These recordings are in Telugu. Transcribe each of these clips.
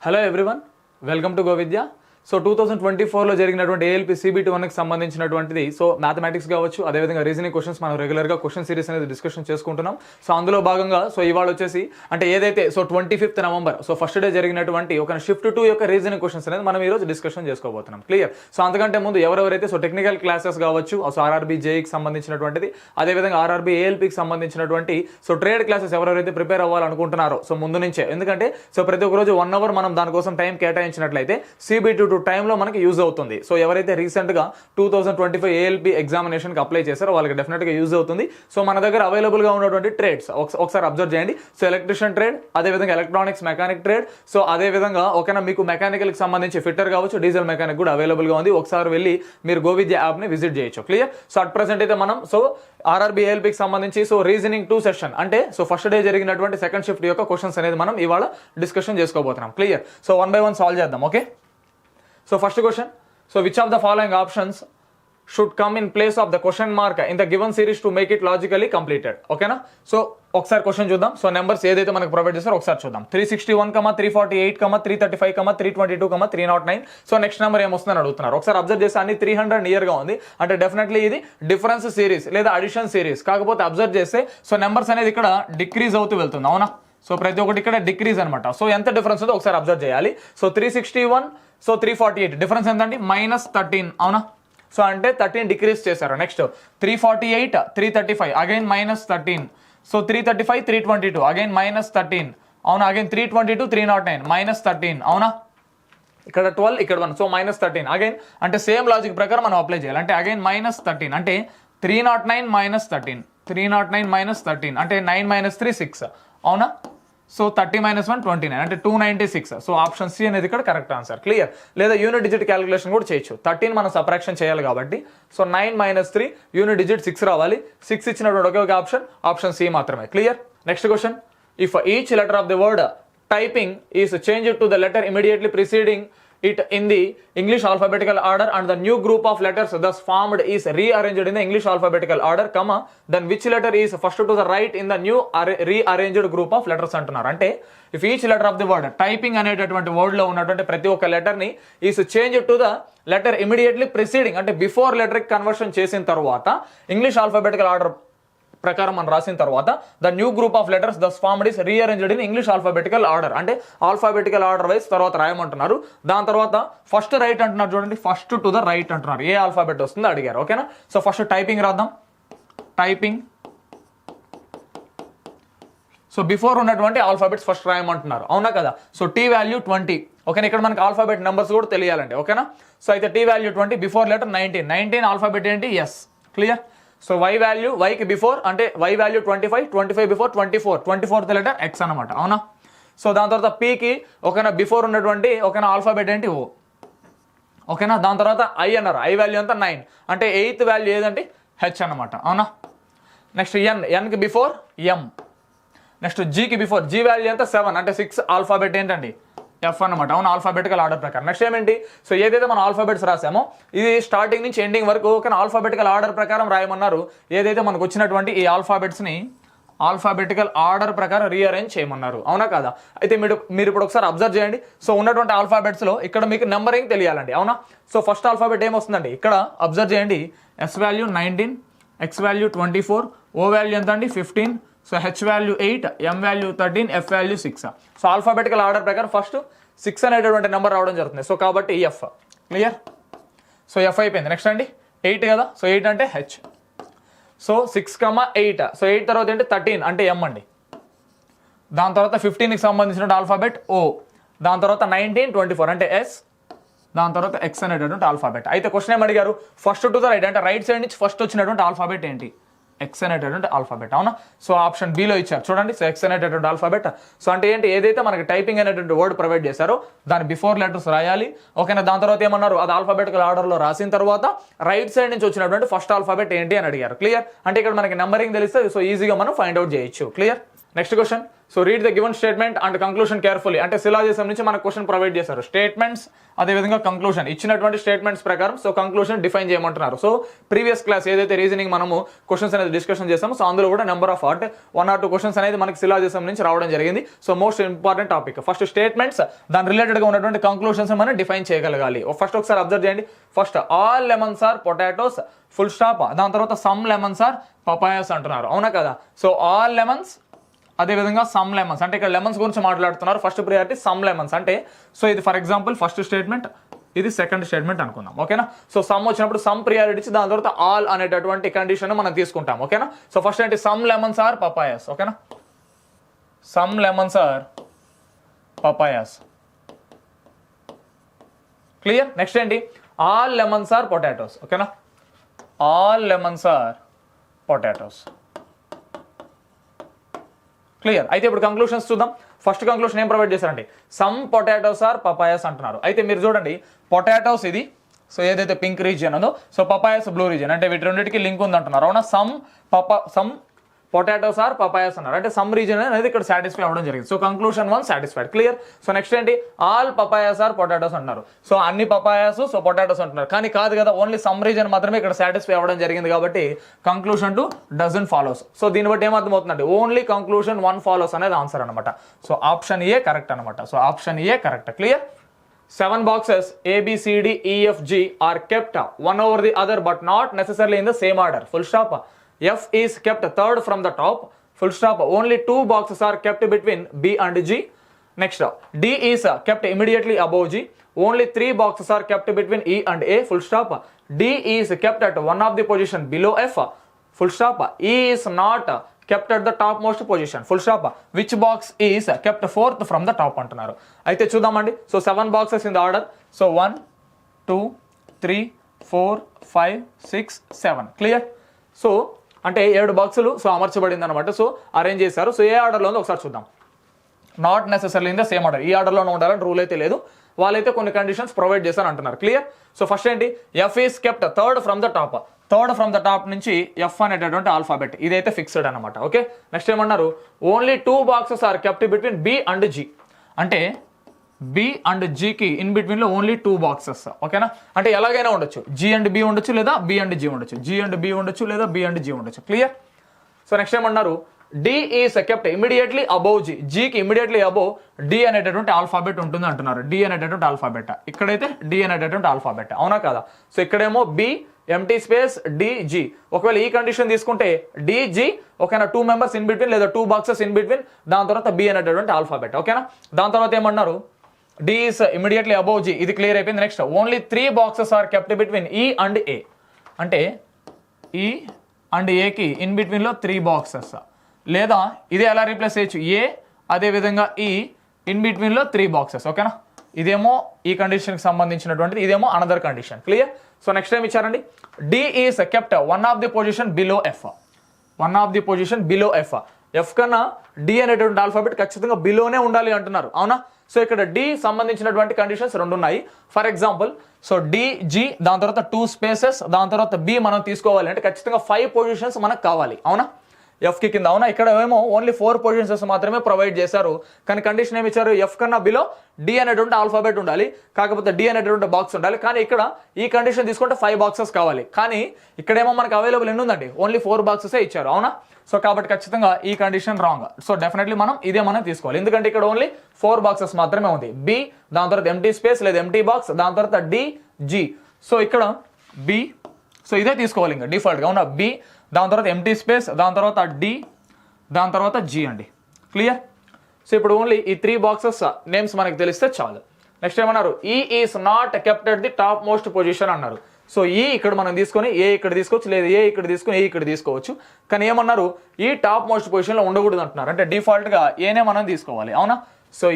Hello everyone, welcome to Govidya. So 2024లో జరిగినటువంటి ఏఎల్పి సిబిటి 1కి సంబంధించినటువంటిది. సో మ్యాథమెటిక్స్ కావచ్చు, అదేవిధంగా రీజనింగ్ క్వశ్చన్స్ మనం రెగ్యులర్గా క్వశ్చన్ సిరీస్ అనేది డిస్కషన్ చేసుకుంటున్నాం. సో అందులో భాగంగా సో ఇవాళ వచ్చేసి అంటే ఏదైతే so 25th November so first day జరిగినటువంటి ఒక షిఫ్ట్ 2 యొక్క రీజనింగ్ క్వశ్చన్స్ అనేది మనం ఈరోజు డిస్కషన్ చేసుకోబోతున్నాం. క్లియర్. సో అంతకంటే ముందు ఎవరెవరైతే సో టెక్నికల్ క్లాసెస్ కావచ్చు, సో ఆర్ఆర్బీ జేఈకి సంబంధించినటువంటిది, అదేవిధంగా ఆర్ఆర్బీ ఏఎల్పికి సంబంధించినటువంటి సో ట్రేడ్ క్లాసెస్ ఎవరెవరైతే ప్రిపేర్ అవ్వాలనుకుంటున్నారో సో ముందు నుంచే, ఎందుకంటే సో ప్రతి ఒక్క రోజు 1 అవర్ మనం దానికోసం టైం కేటాయించినట్లయితే సిబిటి 2 టైంలో మనకి యూజ్ అవుతుంది. సో ఎవరైతే రీసెంట్గా 2025 ఏఎల్పి ఎగ్జామినేషన్కి అప్లై చేశారో వాళ్ళకి డెఫినెట్గా యూజ్ అవుతుంది. సో మన దగ్గర అవైలబుల్గా ఉన్నటువంటి ట్రేడ్స్ ఒకసారి అబ్జర్వ్ చేయండి. సో ఎలక్ట్రిషియన్ ట్రేడ్, అదేవిధంగా ఎలక్ట్రానిక్స్ మెకానిక్ ట్రేడ్, సో అదేవిధంగా ఒకనా మీకు మెకానికల్కి సంబంధించి ఫిట్టర్ కావచ్చు, డీజిల్ మెకానిక్ కూడా అవైలబుల్గా ఉంది. ఒకసారి వెళ్ళి మీరు గోవిద్య యాప్ని విజిట్ చేయొచ్చు. క్లియర్. సో అట్ ప్రెసెంట్ అయితే మనం సో ఆర్ఆర్బీ ఏఎల్పికి సంబంధించి సో రీజనింగ్ 2 సెషన్ అంటే సో ఫస్ట్ డే జరిగినటువంటి సెకండ్ షిఫ్ట్ యొక్క క్వశ్చన్స్ అనేది మనం ఇవాళ డిస్కషన్ చేసుకోబోతున్నాం. క్లియర్. సో 1 by 1 సాల్వ్ చేద్దాం. Okay. So first question, so which of the following options should come in place of the question mark in the given series to make it logically completed? Okay na? So ఒకసారి క్వశ్చన్ చూద్దాం. సో నెంబర్స్ ఏదైతే మనకు ప్రొవైడ్ చేస్తారో ఒకసారి చూద్దాం. 361, 348, 335, 322, 309. సో నెక్స్ట్ నెంబర్ ఏమొస్తుందని అడుగుతున్నారు. ఒకసారి అబ్జర్వ్ చేస్తే అన్ని 300 నియర్ గా ఉంది. అంటే డెఫినెట్లీ ఇది డిఫరెన్స్ సిరీస్ లేదా అడిషన్ సిరీస్. కాకపోతే అబ్జర్వ్ చేస్తే సో నెంబర్స్ అనేది ఇక్కడ డిక్రీజ్ అవుతూ వెళ్తుంది. అవునా? సో ప్రతి ఒక్కటి ఇక్కడ డిక్రీజ్ అనమాట. సో ఎంత డిఫరెన్స్ ఉందో ఒకసారి అబ్జర్వ్ చేయాలి. సో 361, సో 348 డిఫరెన్స్ ఎంతండి? -13. అవునా? సో అంటే 13 డిక్రీజ్ చేశారు. Next 348, 335 again -13. So 335, 322 again -13. అవునా? అగైన్ 322, 309 -13. అవునా? ఇక్కడ 12, ఇక్కడ 1. సో -13 అగైన్ అంటే సేమ్ లాజిక్ ప్రకారం మనం అప్లై చేయాలి. అంటే అగైన్ -13 అంటే 309 -13, 309 -13 అంటే 9 - 3 6. అవునా? సో 30 - 1 29 అంటే 296. సో ఆప్షన్ సి అనేది ఇక్కడ కరెక్ట్ ఆన్సర్. క్లియర్. లేదా యూనిట్ డిజిట్ క్యాలిక్యులేషన్ కూడా చేయొచ్చు. 13 మనం సబ్ట్రాక్షన్ చేయాలి కాబట్టి సో 9 - 3 యూనిట్ డిజిట్ 6 రావాలి. 6 ఇచ్చినటువంటి ఒకే ఒక ఆప్షన్ సి మాత్రమే. Clear. Next question, if each letter of the word typing is changed to the letter immediately preceding it in the English alphabetical order and the new group of letters thus formed is rearranged in the English alphabetical order, comma, then which letter is first to the right in the new rearranged group of letters అంటున్నారు. అంటే if each letter of the word typing అనేటటువంటి వర్డ్ లో ఉన్నటువంటి ప్రతి ఒక్క లెటర్ ని is change to the letter immediately preceding అంటే బిఫోర్ లెటర్ కి కన్వర్షన్ చేసిన తర్వాత ఇంగ్లీష్ ఆల్ఫాబెటికల్ ఆర్డర్ ప్రకారం మనం రాసిన తర్వాత the new group of letters thus formed is rearranged in English alphabetical order. అంటే ఆల్ఫాబెటికల్ ఆర్డర్ వైజ్ తర్వాత రాయమంటున్నారు. దాని తర్వాత ఫస్ట్ రైట్ అంటున్నారు. చూడండి, ఫస్ట్ టు ద రైట్ అంటున్నారు. ఏ ఆల్ఫాబెట్ వస్తుందో అడిగారు. ఓకేనా? సో ఫస్ట్ టైపింగ్ రాద్దాం. టైపింగ్. సో బిఫోర్ ఉన్నటువంటి ఆల్ఫాబెట్స్ ఫస్ట్ రాయమంటున్నారు. అవునా కదా? So T value 20. ఓకేనా? ఇక్కడ మనకి ఆల్ఫాబెట్ నెంబర్స్ కూడా తెలియాలండి. ఓకేనా? సో అయితే T value 20, before letter 19 alphabet ఏంటి? S. Clear. So Y value, వైకి బిఫోర్ అంటే Y value 25 before 24th letter X అనమాట. అవునా? సో దాని తర్వాత పీకి ఒకనా బిఫోర్ ఉన్నటువంటి ఒకనా ఆల్ఫాబెట్ ఏంటి? ఓ. ఓకేనా? దాని తర్వాత ఐ అన్నారు. ఐ వాల్యూ అంతా 9 అంటే 8th వాల్యూ ఏదంటే హెచ్ అనమాట. అవునా? నెక్స్ట్ ఎన్కి బిఫోర్ ఎం. నెక్స్ట్ జీకి బిఫోర్ జీ వాల్యూ అంతా 7 అంటే 6 ఆల్ఫాబెట్ ఏంటండి? ఎఫ్ అనమాట. అవును, ఆల్ఫాబెటికల్ ఆర్డర్ ప్రకారం. నెక్స్ట్ ఏమేంటి? సో ఏదైతే మనం ఆల్ఫాబెట్స్ రాసామో ఇది స్టార్టింగ్ నుంచి ఎండింగ్ వరకు ఒక ఆల్ఫాబెటికల్ ఆర్డర్ ప్రకారం రాయమన్నారు. ఏదైతే మనకు వచ్చినటువంటి ఈ ఆల్ఫాబెట్స్ని ఆల్ఫాబెటికల్ ఆర్డర్ ప్రకారం రీఅరేంజ్ చేయమన్నారు. అవునా కదా? అయితే మీరు ఇప్పుడు ఒకసారి అబ్జర్వ్ చేయండి. సో ఉన్నటువంటి ఆల్ఫాబెట్స్లో ఇక్కడ మీకు నెంబరింగ్ తెలియాలండి. అవునా? సో ఫస్ట్ ఆల్ఫాబెట్ ఏమొస్తుందండి? ఇక్కడ అబ్జర్వ్ చేయండి. S value 19, X value 24, O value ఎంత అండి? 15, so H value 8, M value 13, F value 6. So alphabetical order ప్రకారం ఫస్ట్ 6 అనేటటువంటి నెంబర్ రావడం జరుగుతుంది. సో కాబట్టి ఎఫ్. క్లియర్. సో ఎఫ్ అయిపోయింది. నెక్స్ట్ అండి 8 కదా? సో 8 అంటే హెచ్. సో 6, 8. సో 8 తర్వాత ఏంటి? 13 అంటే ఎం అండి. దాని తర్వాత 15కి సంబంధించిన ఆల్ఫాబెట్ ఓ. దాని తర్వాత 19, 24 అంటే ఎస్. దాని తర్వాత ఎక్స్ అనేటటువంటి ఆల్ఫాబెట్. అయితే క్వశ్చన్ ఏం అడిగారు? ఫస్ట్ టు ద రైట్ అంటే రైట్ సైడ్ నుంచి ఫస్ట్ వచ్చినటువంటి ఆల్ఫాబెట్ ఏంటి? ఎక్స్ అనేటటువంటి ఆల్ఫాబెట్. అవునా? సో ఆప్షన్ బిలో ఇచ్చారు చూడండి. సో ఎక్స్ అనేటటువంటి ఆల్ఫాబెట్. సో అంటే ఏంటి? ఏదైతే మనకి టైపింగ్ అనేటువంటి వర్డ్ ప్రొవైడ్ చేశారో దాని బిఫోర్ లెటర్స్ రాయాలి. ఓకేనా? దాని తర్వాత ఏమన్నారు? అది ఆల్ఫాబెటికల్ ఆర్డర్లో రాసిన తర్వాత రైట్ సైడ్ నుంచి వచ్చినటువంటి ఫస్ట్ ఆల్ఫాబెట్ ఏంటి అని అడిగారు. క్లియర్. అంటే ఇక్కడ మనకి నెంబరింగ్ తెలిస్తే సో ఈజీగా మనం ఫైండ్ అవుట్ చేయొచ్చు. Clear. Next question. So read the given statement and conclusion carefully. అంటే సిలాజిజం నుంచి మనకు క్వశ్చన్ ప్రొవైడ్ చేశారు. స్టేట్మెంట్స్ అదేవిధంగా కంక్లూషన్ ఇచ్చినటువంటి స్టేట్మెంట్స్ ప్రకారం సో కంక్లూషన్ డిఫైన్ చేయమంటున్నారు. సో ప్రీవియస్ క్లాస్ ఏదైతే రీజనింగ్ మనము క్వశ్చన్స్ అనేది డిస్కషన్ చేస్తామో సో అందులో కూడా నెంబర్ ఆఫ్ 1 or 2 క్వశ్చన్స్ అనేది మనకి సిలాజిజం నుంచి రావడం జరిగింది. So most important topic first statements, దాని రిలేటెడ్ గా ఉన్నటువంటి కంక్లూషన్స్ మనం డిఫైన్ చేయగలగాలి. ఫస్ట్ ఒకసారి అబ్జర్వ్ చేయండి. First all lemons are potatoes full stop, దాని తర్వాత సమ్ లెమన్స్ ఆర్ పపాయాస్ అంటున్నారు. అవునా కదా? సో ఆల్ లెమన్స్ అదేవిధంగా సమ్ లెమన్స్, అంటే ఇక్కడ లెమన్స్ గురించి మాట్లాడుతున్నారు. ఫస్ట్ ప్రియారిటీ సమ్ లెమన్స్ అంటే సో ఇది ఫర్ ఎగ్జాంపుల్ ఫస్ట్ స్టేట్మెంట్, ఇది సెకండ్ స్టేట్మెంట్ అనుకుందాం. ఓకేనా? సో సమ్ వచ్చినప్పుడు సమ్ ప్రియారిటీ ఇచ్చి దాని తర్వాత ఆల్ అనేటటువంటి కండిషన్ మనం తీసుకుంటాం. ఓకేనా? సో ఫస్ట్ ఏంటి? Some lemons are papayas. ఓకేనా? Some lemons are papayas. Clear? Next ఏంటి? All lemons are potatoes. ఓకేనా? All lemons are potatoes. Clear? అయితే ఇప్పుడు కంక్లూషన్స్ చూద్దాం. ఫస్ట్ కంక్లూషన్ ఏం ప్రొవైడ్ చేశారండి? సమ్ పొటాటోస్ ఆర్ పపాయాస్ అంటున్నారు. అయితే మీరు చూడండి, పొటాటోస్ ఇది సో ఏదైతే పింక్ రీజియన్ ఉందో, సో పపాయాస్ బ్లూ రీజియన్, అంటే వీటి రెండింటికి లింక్ ఉంది అంటున్నారు. అవునా? సమ్ పొటాటోస్ ఆర్ పపాయాస్ అన్నారు. అంటే సమ్ రీజన్ అనేది ఇక్కడ సాటిస్ఫై అవ్వడం జరిగింది. So conclusion 1 satisfied. Clear? So next ఏంటి? ఆల్ పపాయాస్ ఆర్ పొటాటోస్ అంటున్నారు. సో అన్ని పపాయాస్ సో పొటాటోస్ అంటున్నారు. కానీ కాదు కదా, ఓన్లీ సమ్ రీజన్ మాత్రమే ఇక్కడ సాటిస్ఫై అవ్వడం జరిగింది కాబట్టి కంక్లూషన్ 2 డజంట్ ఫాలోస్. సో దీన్ని బట్టి ఏమర్థమవుతుందండి? ఓన్లీ కంక్లూషన్ 1 ఫాలోస్ అనేది ఆన్సర్ అనమాట. సో ఆప్షన్ ఏ కరెక్ట్ అనమాట. So option A correct. Clear? 7 boxes A, B, C, D, E, F, G are kept one over the other but not necessarily in the same order. Full stop. F is kept third from the top. Full stop. Only 2 boxes are kept between B and G. Next, D is kept immediately above G. Only 3 boxes are kept between E and A. Full stop. D is kept at one of the position below F. Full stop. E is not kept at the topmost position. Full stop. Which box is kept fourth from the top అంటున్నారు. అయితే చూద్దామండి. So 7 boxes in the order. So 1, 2, 3, 4, 5, 6, 7. Clear? So అంటే 7 బాక్సులు సో అమర్చబడింది అనమాట. సో అరేంజ్ చేశారు. సో ఏ ఆర్డర్లో ఉందో ఒకసారి చూద్దాం. Not necessary in the same order. ఈ ఆర్డర్లోనే ఉండాలని రూల్ అయితే లేదు. వాళ్ళైతే కొన్ని కండిషన్స్ ప్రొవైడ్ చేశారు అంటున్నారు. క్లియర్? సో ఫస్ట్ ఏంటి? F is kept third from the top. Third from the top నుంచి ఎఫ్ అనేటటువంటి ఆల్ఫాబెట్ ఇదైతే ఫిక్స్డ్ అనమాట. ఓకే? నెక్స్ట్ ఏమన్నారు? Only 2 boxes are kept between B and G. అంటే బి అండ్ జీకి ఇన్ బిట్వీన్ లో ఓన్లీ 2 boxes. ఓకేనా? అంటే ఎలాగైనా ఉండొచ్చు. జీ అండ్ బి ఉండొచ్చు, లేదా బి అండ్ జీ ఉండొచ్చు. జీ అండ్ బి ఉండొచ్చు, లేదా బి అండ్ జీ ఉండొచ్చు. క్లియర్? సో నెక్స్ట్ ఏమన్నారు? D is kept immediately above G. జీకి ఇమీడియట్లీ అబౌవ్ డి అనేటటువంటి ఆల్ఫాబెట్ ఉంటుంది అంటున్నారు. డి అనేటటువంటి ఆల్ఫాబెట్, ఇక్కడైతే డి అనేటటువంటి ఆల్ఫాబెట్. అవునా కదా? సో ఇక్కడేమో బి ఎంటీ స్పేస్ డిజి. ఒకవేళ ఈ కండిషన్ తీసుకుంటే డిజి ఓకేనా, 2 members ఇన్ బిట్వీన్ లేదా 2 boxes ఇన్ బిట్వీన్, దాని తర్వాత బి అనేటటువంటి ఆల్ఫాబెట్. ఓకేనా? దాని తర్వాత ఏమన్నారు? D is immediately above G. ఇది క్లియర్ అయిపోయింది. Next only 3 boxes are kept between E and A. అంటే ఈ అండ్ ఏకి ఇన్ బిట్వీన్ లో 3 boxes, లేదా ఇది ఎలా రీప్లేస్ చేయొచ్చు? ఏ అదేవిధంగా ఈ ఇన్ బిట్వీన్ లో 3 boxes. ఓకేనా? ఇదేమో ఈ కండిషన్కి సంబంధించినటువంటిది, ఇదేమో another condition. Clear? So next time ఇచ్చారండి, D is kept one of the position below F. One of the position below F. F కన్నా డి అనేటువంటి ఆల్ఫాబెట్ ఖచ్చితంగా బిలోనే ఉండాలి అంటున్నారు. అవునా? సో ఇక్కడ డి సంబంధించినటువంటి కండిషన్స్ 2 ఉన్నాయి. For example so D G, దాని తర్వాత 2 spaces, దాని తర్వాత బి మనం తీసుకోవాలి అంటే ఖచ్చితంగా 5 positions మనకు కావాలి. అవునా? ఎఫ్ కి కింద. అవునా? ఇక్కడ ఏమో ఓన్లీ 4 positions మాత్రమే ప్రొవైడ్ చేశారు. కానీ కండిషన్ ఏమి ఇచ్చారు? ఎఫ్ కన్నా బిలో డి అనేటువంటి ఆల్ఫాబెట్ ఉండాలి, కాకపోతే డి అనేటువంటి బాక్స్ ఉండాలి. కానీ ఇక్కడ ఈ కండిషన్ తీసుకుంటే 5 boxes కావాలి. కానీ ఇక్కడేమో మనకు అవైలబుల్ ఎన్ని ఉందండి? ఓన్లీ 4 boxes ఇచ్చారు. అవునా? సో కాబట్టి ఖచ్చితంగా ఈ కండిషన్ రాంగ్. సో డెఫినెట్లీ ఇదే మనం తీసుకోవాలి. ఎందుకంటే ఇక్కడ ఓన్లీ 4 boxes మాత్రమే ఉంది. బి, దాని తర్వాత ఎంటీ స్పేస్ లేదా ఎంటీ బాక్స్, దాని తర్వాత డి జీ. సో ఇక్కడ బి, సో ఇదే తీసుకోవాలి ఇంకా డిఫాల్ట్గా. అవునా? బి, దాని తర్వాత ఎంటీ స్పేస్, దాని తర్వాత డి, దాని తర్వాత జీ అండి. క్లియర్? సో ఇప్పుడు ఓన్లీ ఈ 3 boxes నేమ్స్ మనకి తెలిస్తే చాలు. నెక్స్ట్ ఏమన్నారు? ఈ is not kept at the top most position అన్నారు. సో ఈ ఇక్కడ మనం తీసుకొని ఏ ఇక్కడ తీసుకోవచ్చు, లేదా ఏ ఇక్కడ తీసుకొని ఏ ఇక్కడ తీసుకోవచ్చు. కానీ ఏమన్నారు? ఈ టాప్ మోస్ట్ పొజిషన్లో ఉండకూడదు అంటున్నారు. అంటే డిఫాల్ట్గా ఏనే మనం తీసుకోవాలి. అవునా? సో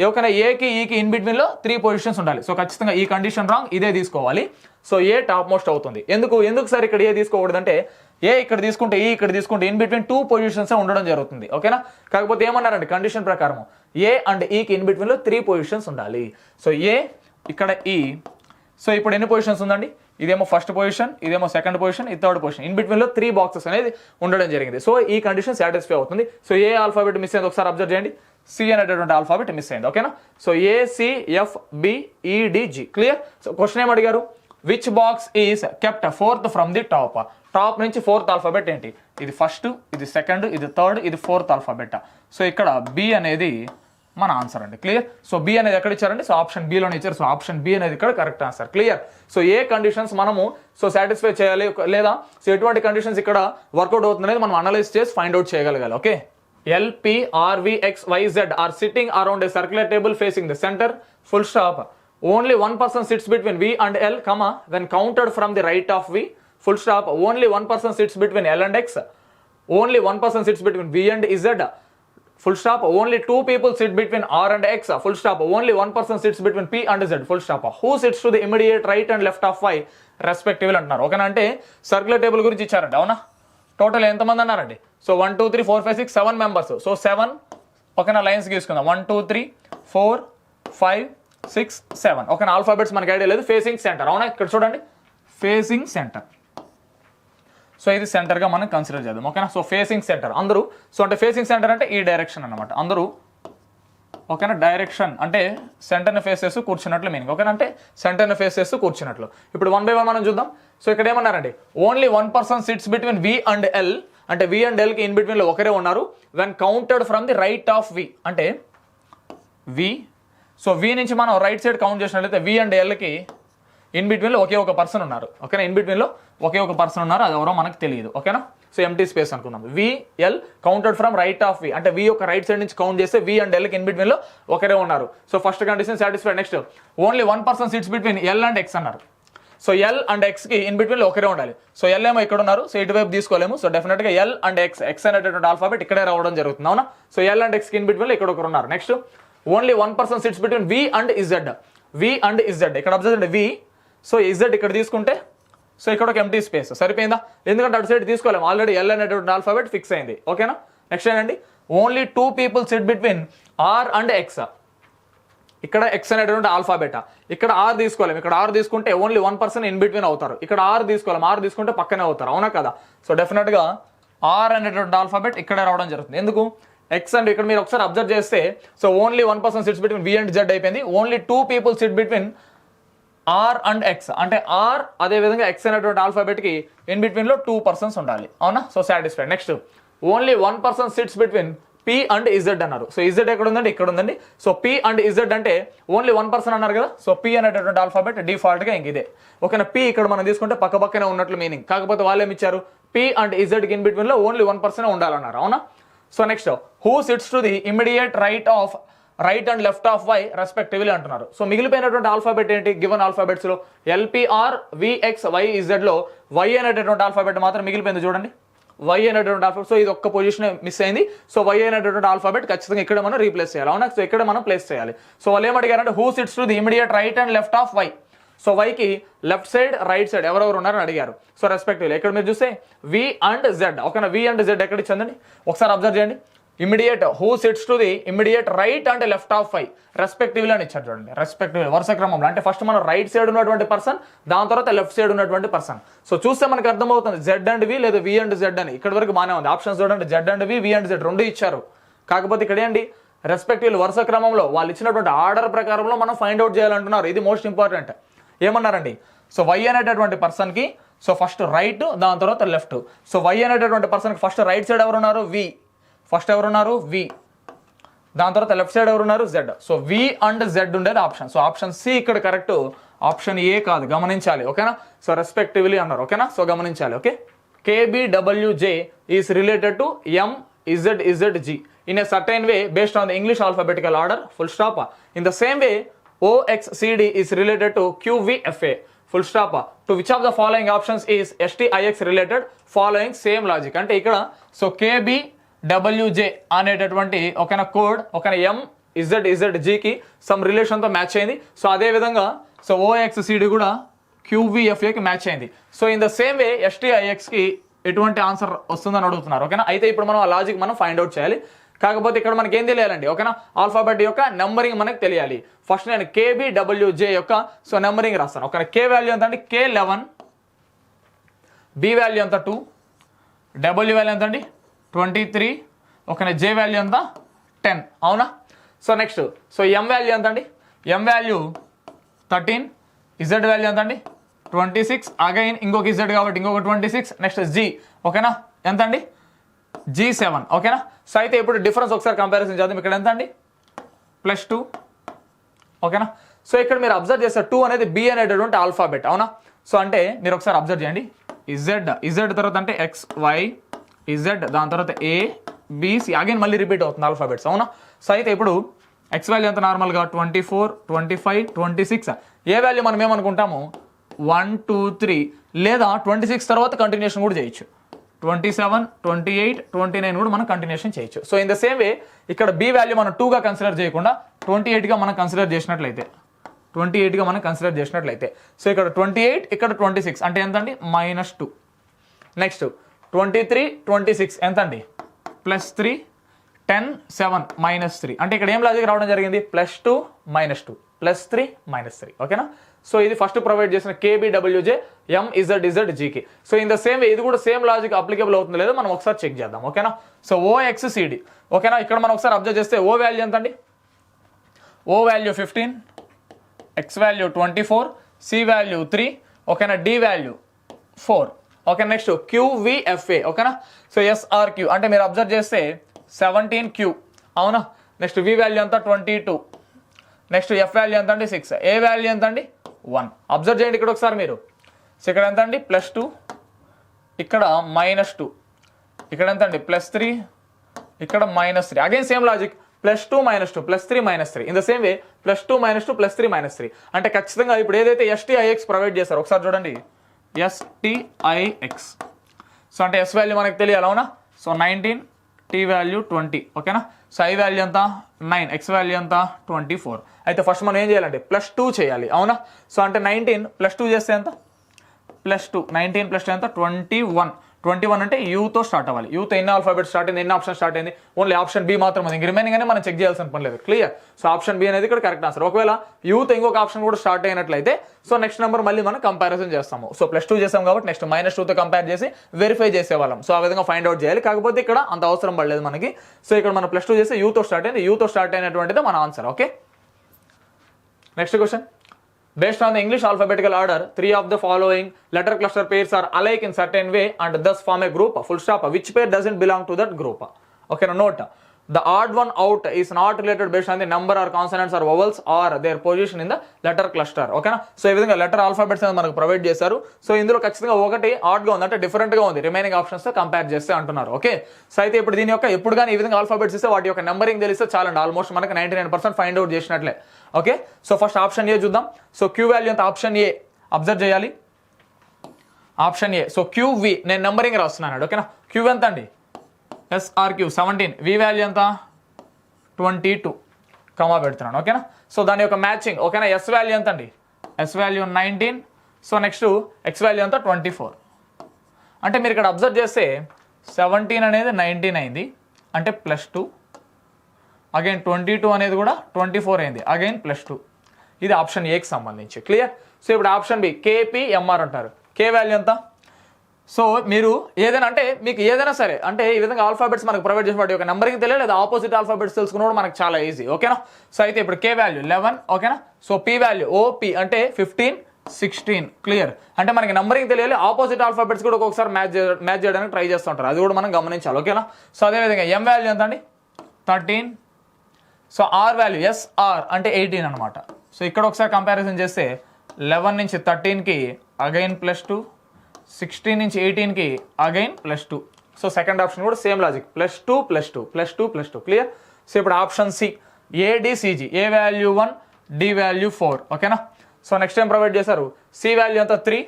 ఏకైనా ఏకి ఈకి ఇన్ బిట్వీన్లో 3 positions ఉండాలి. సో ఖచ్చితంగా ఈ కండిషన్ రాంగ్, ఇదే తీసుకోవాలి. సో ఏ టాప్ మోస్ట్ అవుతుంది. ఎందుకు సార్ ఇక్కడ ఏ తీసుకోకూడదు అంటే ఏ ఇక్కడ తీసుకుంటే ఈ ఇక్కడ తీసుకుంటే ఇన్ బిట్వీన్ 2 positions ఉండడం జరుగుతుంది. ఓకేనా? కాకపోతే ఏమన్నారండి కండిషన్ ప్రకారం ఏ అండ్ ఈకి ఇన్ బిట్వీన్లో 3 positions ఉండాలి. సో ఏ ఇక్కడ ఈ, సో ఇప్పుడు ఎన్ని పొజిషన్స్ ఉందండి? ఇదేమో ఫస్ట్ పొజిషన్, ఇదేమో సెకండ్ పొజిషన్, ఇది థర్డ్ పొజిషన్. ఇన్ బిట్వీన్ లో 3 బాక్సెస్ అనేది ఉండడం జరిగింది. సో ఈ కండిషన్ సాటిస్ఫై అవుతుంది. సో ఏ ఆల్ఫాబెట్ మిస్ అయింది ఒకసారి అబ్జర్వ్ చేయండి. సి అనేటటువంటి ఆల్ఫాబెట్ మిస్ అయింది. ఓకేనా. So ACFBEDG clear. So question ఏం అడిగారు, which box is kept fourth from the top. Top నుంచి ఫోర్త్ ఆల్ఫాబెట్ ఏంటి, ఇది ఫస్ట్, ఇది సెకండ్, ఇది థర్డ్, ఇది ఫోర్త్ ఆల్ఫాబెట్. సో ఇక్కడ బి అనేది మన ఆన్సర్ అండి. క్లియర్. సో బి అనేది ఎక్కడ ఇచ్చారండి, సో ఆప్షన్ బిలోనే ఇచ్చారు. సో ఆప్షన్ బి అనేది ఇక్కడ కరెక్ట్ ఆన్సర్. క్లియర్. సో ఏ కండిషన్స్ మనము సో సాటిస్ఫై చేయాలి లేదా సో ఎటువంటి కండిషన్స్ ఇక్కడ వర్కౌట్ అవుతుంది అనేది మనం అనలైజ్ చేసి ఫైండ్ అవుట్ చేయగలగాలి. Okay. LPRVXYZ are sitting around a circular table facing the center, full stop. Only one person sits between V and L, comma, when counted from the right of V, full stop. Only one person sits between L and X. Only one person sits between V and Z, full stop. Only two people sit between R and X, full stop. Only one person sits between P and Z, full stop. Who sits to the immediate right and left of Y, respectively అంటున్నారు. ఓకేనా. అంటే సర్క్యులర్ టేబుల్ గురించి ఇచ్చారండి. అవునా. టోటల్ ఎంతమంది అన్నారండి, సో 1 2 3 4 5 6 7 మెంబర్స్. సో 7 ఓకేనా లైన్స్ గీసుకుందాం. 1 2 3 4 5 6 7 ఓకేనా. ఆల్ఫాబెట్స్ మనకి ఐడియా లేదు. Facing centre. అవునా. ఇక్కడ చూడండి ఫేసింగ్ సెంటర్. సో ఇది సెంటర్గా మనం కన్సిడర్ చేద్దాం. ఓకేనా. సో ఫేసింగ్ సెంటర్ అందరూ. సో అంటే ఫేసింగ్ సెంటర్ అంటే ఈ డైరెక్షన్ అనమాట. అందరూ ఓకేనా. డైరెక్షన్ అంటే సెంటర్ని ఫేస్ చేస్తూ కూర్చున్నట్లు మీనింగ్. ఓకేనా. అంటే సెంటర్ని ఫేస్ చేస్తూ కూర్చున్నట్లు. ఇప్పుడు 1 by 1 మనం చూద్దాం. సో ఇక్కడ ఏమన్నారండి, only one person sits between V and L. అంటే వి అండ్ ఎల్కి ఇన్ బిట్వీన్లో ఒకరే ఉన్నారు. When counted from the right of V అంటే వి. సో వి నుంచి మనం రైట్ సైడ్ కౌంట్ చేసినట్లయితే వి అండ్ ఎల్కి ఇన్ బిట్వీన్లో ఒకే ఒక పర్సన్ ఉన్నారు. ఓకేనా. ఇన్ బిట్వీన్లో ఒకే ఒక పర్సన్ ఉన్నారు. అది ఎవరో మనకు తెలియదు. ఓకేనా. సో ఎంటీ స్పేస్ అనుకుందాం. VL counted from right of V అంటే వి యొక్క రైట్ సైడ్ నుంచి కౌంట్ చేస్తే వి అండ్ ఎల్కి ఇన్ బిట్వీన్లో ఒకరే ఉన్నారు. So first condition satisfied. Next only one person sits between L and X అన్నారు. సో ఎల్ అండ్ ఎక్స్కి ఇన్ బిట్వీన్లో ఒకరే ఉండాలి. సో ఎల్ ఏమో ఇక్కడ ఉన్నారు. సో ఇటువైపు తీసుకోలేము. సో డెఫినెట్గా ఎల్ అండ్ ఎక్స్ అనేటటువంటి ఆల్ఫాబెట్ ఇక్కడే రావడం జరుగుతుంది. అవునా. సో ఎల్ అండ్ ఎక్స్కి ఇన్ బిట్వీన్లో ఇక్కడ ఒకరు ఉన్నారు. Next only one person sits between V and Z. V and Z ఇక్కడ అబ్జర్వ్ చేయండి. వి. సో ఇజెడ్ ఇక్కడ తీసుకుంటే సో ఇక్కడ ఒక ఎంటీ స్పేస్ సరిపోయిందా, ఎందుకంటే అటు సైడ్ తీసుకోలేము. ఆల్రెడీ ఎల్ అనేటువంటి ఆల్ఫాబెట్ ఫిక్స్ అయింది. ఓకేనా. నెక్స్ట్ ఏంటండి, only 2 people sit between R and X. ఇక్కడ ఎక్స్ అనేటువంటి ఆల్ఫాబెట్, ఇక్కడ ఆర్ తీసుకోలేము. ఇక్కడ ఆర్ తీసుకుంటే ఓన్లీ 1 person ఇన్ బిట్వీన్ అవుతారు. ఇక్కడ ఆర్ తీసుకోలేము. ఆర్ తీసుకుంటే పక్కనే అవుతారు. అవునా కదా. సో డెఫినెట్గా ఆర్ అనేటువంటి ఆల్ఫాబెట్ ఇక్కడే రావడం జరుగుతుంది. ఎందుకు ఎక్స్ అండ్ ఇక్కడ మీరు ఒకసారి అబ్జర్వ్ చేస్తే so only 1 person sits between V and Z అయిపోయింది. Only 2 people sit between R and X అంటే ఆర్ అదేవిధంగా ఎక్స్ అనేటువంటి ఆల్ఫాబెట్కి ఇన్ బిట్వీన్లో 2 persons ఉండాలి. అవునా. So satisfied. Next only 1 person sits between P and Z అన్నారు. సో ఇజెడ్ ఎక్కడ ఉందండి, ఇక్కడ ఉందండి. సో పి అండ్ ఇజెడ్ అంటే ఓన్లీ 1 person అన్నారు కదా. సో పి అనేటటువంటి ఆల్ఫాబెట్ డిఫాల్ట్గా ఇంక ఇదే. ఓకేనా. పి ఇక్కడ మనం తీసుకుంటే పక్క పక్కనే ఉన్నట్లు మీనింగ్. కాకపోతే వాళ్ళు ఏమి ఇచ్చారు, పి అండ్ ఇజెడ్కి ఇన్ బిట్వీన్లో ఓన్లీ 1 person ఉండాలన్నారు. అవునా. So next who sits to the immediate right and left of Y respectively అంటున్నారు. సో మిగిలిపోయినటువంటి ఆల్ఫాబెట్ ఏంటి, గివెన్ ఆల్ఫాబెట్స్ లో ఎల్పిఆర్ విఎక్స్ వైఇజెడ్ లో వై అనేటటువంటి ఆల్ఫాబెట్ మాత్రం మిగిలిపోయింది. చూడండి వై అనేటటువంటి ఆల్ఫాబెట్. సో ఇది ఒక్క పొజిషన్ మిస్ అయింది. సో వై అనేటటువంటి ఆల్ఫాబెట్ ఖచ్చితంగా ఇక్కడ మనం రీప్లేస్ చేయాలి. అవునా. సో ఇక్కడ మనం ప్లేస్ చేయాలి. సో వాళ్ళు ఏమడిగారంటే who sits to the immediate right and left of Y. So వైకి లెఫ్ట్ సైడ్ రైట్ సైడ్ ఎవరెవరు ఉన్నారని అడిగారు. సో రెస్పెక్టివ్లీ ఇక్కడ మీరు చూస్తే వి అండ్ జెడ్. ఓకేనా. వి అండ్ జెడ్ ఎక్కడ ఇచ్చిందండి ఒకసారి అబ్జర్వ్ చేయండి. Immediate who sits to the immediate right and left of Y respectively అని ఇచ్చారు. చూడండి రెస్పెక్టివ్లీ వరుస క్రమంలో. అంటే ఫస్ట్ మనం రైట్ సైడ్ ఉన్నటువంటి పర్సన్, దాని తర్వాత లెఫ్ట్ సైడ్ ఉన్నటువంటి పర్సన్. సో చూస్తే మనకు అర్థమవుతుంది జెడ్ అండ్ వి లేదా వి అండ్ జెడ్ అని. ఇక్కడ వరకు బాగానే ఉంది. ఆప్షన్స్ చూడండి Z and V and Z రెండు ఇచ్చారు. కాకపోతే ఇక్కడ ఏంటి రెస్పెక్టివ్లీ వరుస క్రమంలో వాళ్ళు ఇచ్చినటువంటి ఆర్డర్ ప్రకారంలో మనం ఫైండ్ అవుట్ చేయాలంటున్నారు. ఇది మోస్ట్ ఇంపార్టెంట్. ఏమన్నారండి, సో వై అనేటటువంటి పర్సన్కి సో ఫస్ట్ రైట్, దాని తర్వాత లెఫ్ట్. సో వై అనేటటువంటి పర్సన్కి ఫస్ట్ రైట్ సైడ్ ఎవరున్నారు, వి. ఫస్ట్ ఎవరున్నారు, వి. దాని తర్వాత లెఫ్ట్ సైడ్ ఎవరున్నారు, Z. So V and Z ఉండేది ఆప్షన్. సో ఆప్షన్ సి ఇక్కడ కరెక్ట్, ఆప్షన్ ఏ కాదు. గమనించాలి. ఓకేనా. సో రెస్పెక్టివ్లీ అన్నారు. ఓకేనా. సో గమనించాలి. Okay. KBWJ is related to MZZG in a certain way based on the English alphabetical order. Full stop. In the same way OXCD is related to QVFA. Full stop. To which of the following options is STIX related? Following same logic. అంటే ఇక్కడ సో KBWJ అనేటటువంటి ఒక కోడ్ ఒక MZZGకి సమ్ రిలేషన్తో మ్యాచ్ అయింది. సో అదే విధంగా సో OXCD కూడా QVFAకి మ్యాచ్ అయింది. So in the same way STIXకి ఎటువంటి ఆన్సర్ వస్తుందని అడుగుతున్నారు. ఓకేనా. అయితే ఇప్పుడు మనం ఆ లాజిక్ మనం ఫైండ్ అవుట్ చేయాలి. కాకపోతే ఇక్కడ మనకి ఏం తెలియాలండి, ఓకేనా, ఆల్ఫాబెట్ యొక్క నెంబరింగ్ మనకు తెలియాలి. ఫస్ట్ నేను KBWJ యొక్క సో నెంబరింగ్ రాస్తాను. ఓకేనా, K వాల్యూ ఎంత అండి, K11, B వాల్యూ ఎంత 2, W వాల్యూ ఎంత అండి 23, ఓకేనా, J వాల్యూ ఎంత 10, అవునా. So next so M value ఎంత అండి, M వాల్యూ 13, Z వాల్యూ ఎంత అండి 26, అగైన్ ఇంకొక Z కాబట్టి ఇంకొక 26, నెక్స్ట్ G, ఓకేనా, ఎంత అండి G7, ఓకేనా. సో అయితే ఇప్పుడు డిఫరెన్స్ ఒకసారి కంపారిజన్ చేద్దాం. ఇక్కడ ఎంత అండి +2, ఓకేనా. సో ఇక్కడ మీరు అబ్జర్వ్ చేస్తే 2 అనేది B అనేటటువంటి ఆల్ఫాబెట్, అవునా. సో అంటే మీరు ఒకసారి అబ్జర్వ్ చేయండి, ఇజెడ్ తర్వాత అంటే XY Z, దాని తర్వాత ABC, అగైన్ మళ్ళీ రిపీట్ అవుతుంది ఆల్ఫాబెట్స్, అవునా. సో అయితే ఇప్పుడు X వాల్యూ ఎంత నార్మల్గా 24, 25, 26, ఏ వాల్యూ మనం ఏమనుకుంటాము 1, 2, 3 లేదా 26 తర్వాత కంటిన్యూషన్ కూడా చేయొచ్చు, 27, 28, 29 కూడా మనం కంటిన్యూషన్ చేయొచ్చు. సో ఇన్ ద సేమ్ వే ఇక్కడ B వాల్యూ మనం 2గా కన్సిడర్ చేయకుండా 28గా మనం కన్సిడర్ చేసినట్లయితే, 28గా మనం కన్సిడర్ చేసినట్లయితే సో ఇక్కడ 28, ఇక్కడ 26 అంటే ఎంత అండి -2. నెక్స్ట్ 23, 26 ఎంత అండి +3, 10, 7, -3 అంటే ఇక్కడ ఏం లాజిక్ రావడం జరిగింది +2, -2, +3, -3, ఓకేనా. సో ఇది ఫస్ట్ ప్రొవైడ్ చేసిన KBWJ MZZGకి. So in the same way ఇది కూడా సేమ్ లాజిక్ అప్లికబుల్ అవుతుంది లేదో మనం ఒకసారి చెక్ చేద్దాం, ఓకేనా. సో OXCD, ఓకేనా, ఇక్కడ మనం ఒకసారి అబ్జర్వ్ చేస్తే O వాల్యూ ఎంత అండి, O value 15, X value 24, C value 3, ఓకేనా, D value 4, okay. Next QVFA, ఓకేనా. సో SRQ అంటే మీరు అబ్జర్వ్ చేస్తే 17Q, అవునా. నెక్స్ట్ V వాల్యూ ఎంత 22, నెక్స్ట్ F వాల్యూ ఎంత అండి 6, A వాల్యూ ఎంత అండి 1. అబ్జర్వ్ చేయండి ఇక్కడ ఒకసారి మీరు. సో ఇక్కడ ఎంత అండి +2, ఇక్కడ -2, ఇక్కడ ఎంత అండి +3, ఇక్కడ -3, again same logic +2, -2, +3, -3. In the same వే +2, -2, +3, -3 అంటే ఖచ్చితంగా ఇప్పుడు ఏదైతే STIX ప్రొవైడ్ చేశారో ఒకసారి చూడండి, STIX. సో అంటే S వాల్యూ మనకు తెలియాలి, అవునా. సో 19, T వాల్యూ 20, ఓకేనా. సో I వాల్యూ ఎంత 9, X వాల్యూ ఎంత 24. అయితే ఫస్ట్ మనం ఏం చేయాలంటే +2 చేయాలి, అవునా. సో అంటే 19 +2 చేస్తే ఎంత +2, 19 +2 ఎంత 21. 21 అంటే యూతో స్టార్ట్ అవ్వాలి. యూతో ఎన్ని ఆల్ఫాబెట్ స్టార్ట్ అయింది, ఎన్ని ఆప్షన్ స్టార్ట్ అయింది, ఓన్లీ ఆప్షన్ B మాత్రం ఉంది, ఇంక రిమైనింగ్ అని మనం చెక్ చేయాల్సిన పని లేదు, క్లియర్. సో ఆప్షన్ B అనేది ఇక్కడ కరెక్ట్ ఆన్సర్. ఒకవేళ యూత్ ఇంకొక ఆప్షన్ కూడా స్టార్ట్ అయినట్లయితే సో నెక్స్ట్ నెంబర్ మళ్ళీ మనం కంపారిజన్ చేస్తాము. సో +2 చేసాం కాబట్టి నెక్స్ట్ -2తో కంపేర్ చేసి వెరిఫై చేసేవాళ్ళం. సో ఆ విధంగా ఫైండ్ అవుట్ చేయాలి. కాకపోతే ఇక్కడ అంత అవసరం పడలేదు మనకి. సో ఇక్కడ మనం +2 చేస్తే యూతో స్టార్ట్ అయింది, యూతో స్టార్ట్ అయినటువంటిది మన answer, okay. Next question, based on the English alphabetical order, 3 of the following letter cluster pairs are alike in certain way and thus form a group, full stop. Which pair doesn't belong to that group? Okay, now note, the odd one out is not related based on the number or consonants or vowels or their position in the letter cluster. Okay na. So ఈ విధంగా లెటర్ ఆల్ఫాబెట్స్ అనేది మనకు ప్రొవైడ్ చేశారు. సో ఇందులో ఖచ్చితంగా ఒకటి ఆడ్ గా ఉంది, అంటే డిఫరెంట్ గా ఉంది రిమైనింగ్ ఆప్షన్స్ తో కంపేర్ చేస్తే అంటున్నారు, ఓకే. సో అయితే ఇప్పుడు దీని యొక్క ఎప్పుడు కానీ ఈ విధంగా ఆల్ఫాబెట్స్ ఇస్తే వాటి యొక్క నెంబరింగ్ తెలిస్తే చాలండి, ఆల్మోస్ట్ మనకి 99% ఫైండ్ అవుట్ చేసినట్లే, okay. So first option A చూద్దాం. సో Q వాల్యూ ఎంత, ఆప్షన్ ఏ అబ్జర్వ్ చేయాలి, ఆప్షన్ ఏ. సో QV నేను నెంబరింగ్ రాస్తున్నాను, ఓకేనా. Q ఎంత అండి SRQ 17, V వాల్యూ ఎంత 22, కమా పెడుతున్నాను, ఓకేనా. సో దాని యొక్క మ్యాచింగ్, ఓకేనా. S వాల్యూ ఎంత అండి, S value 19, so next X value ఎంత 24. అంటే మీరు ఇక్కడ అబ్జర్వ్ చేస్తే 17 అనేది 19 అయింది అంటే +2, అగైన్ 22 అనేది కూడా 24 అయింది, అగైన్ +2. ఇది ఆప్షన్ ఏకి సంబంధించి, క్లియర్. సో ఇప్పుడు ఆప్షన్ బి KPMR అంటారు. K వాల్యూ ఎంత, సో మీరు ఏదైనా అంటే మీకు ఏదైనా సరే అంటే ఈ విధంగా ఆల్ఫాబెట్స్ మనకు ప్రొవైడ్ చేసిన వాటి యొక్క నెంబరింగ్ తెలియదు, లేదా ఆపోజిట్ ఆల్ఫాబెట్స్ తెలుసుకున్నప్పుడు మనకు చాలా ఈజీ, ఓకేనా. సో అయితే ఇప్పుడు K వాల్యూ 11, ఓకేనా. సో P వాల్యూ OP అంటే 15, 16, క్లియర్. అంటే మనకి నెంబరింగ్ తెలియాలి, ఆపోజిట్ ఆల్ఫాబెట్స్ కూడా ఒక్కొక్కసారి మ్యాచ్ చేయడానికి ట్రై చేస్తుంటారు, అది కూడా మనం గమనించాలి, ఓకేనా. సో అదేవిధంగా M వాల్యూ ఎంత అండి 13, సో R వాల్యూ SR అంటే 18 అనమాట. సో ఇక్కడ ఒకసారి కంపారిజన్ చేస్తే 11 నుంచి 13కి అగైన్ +2, 16 నుంచి 18కి అగైన్ +2. సో సెకండ్ ఆప్షన్ కూడా సేమ్ లాజిక్ +2, +2, +2, +2, క్లియర్. సో ఇప్పుడు option C ADCG, A value 1, D value 4, ఓకేనా. సో నెక్స్ట్ ఏం ప్రొవైడ్ చేశారు, C వాల్యూ ఎంత 3,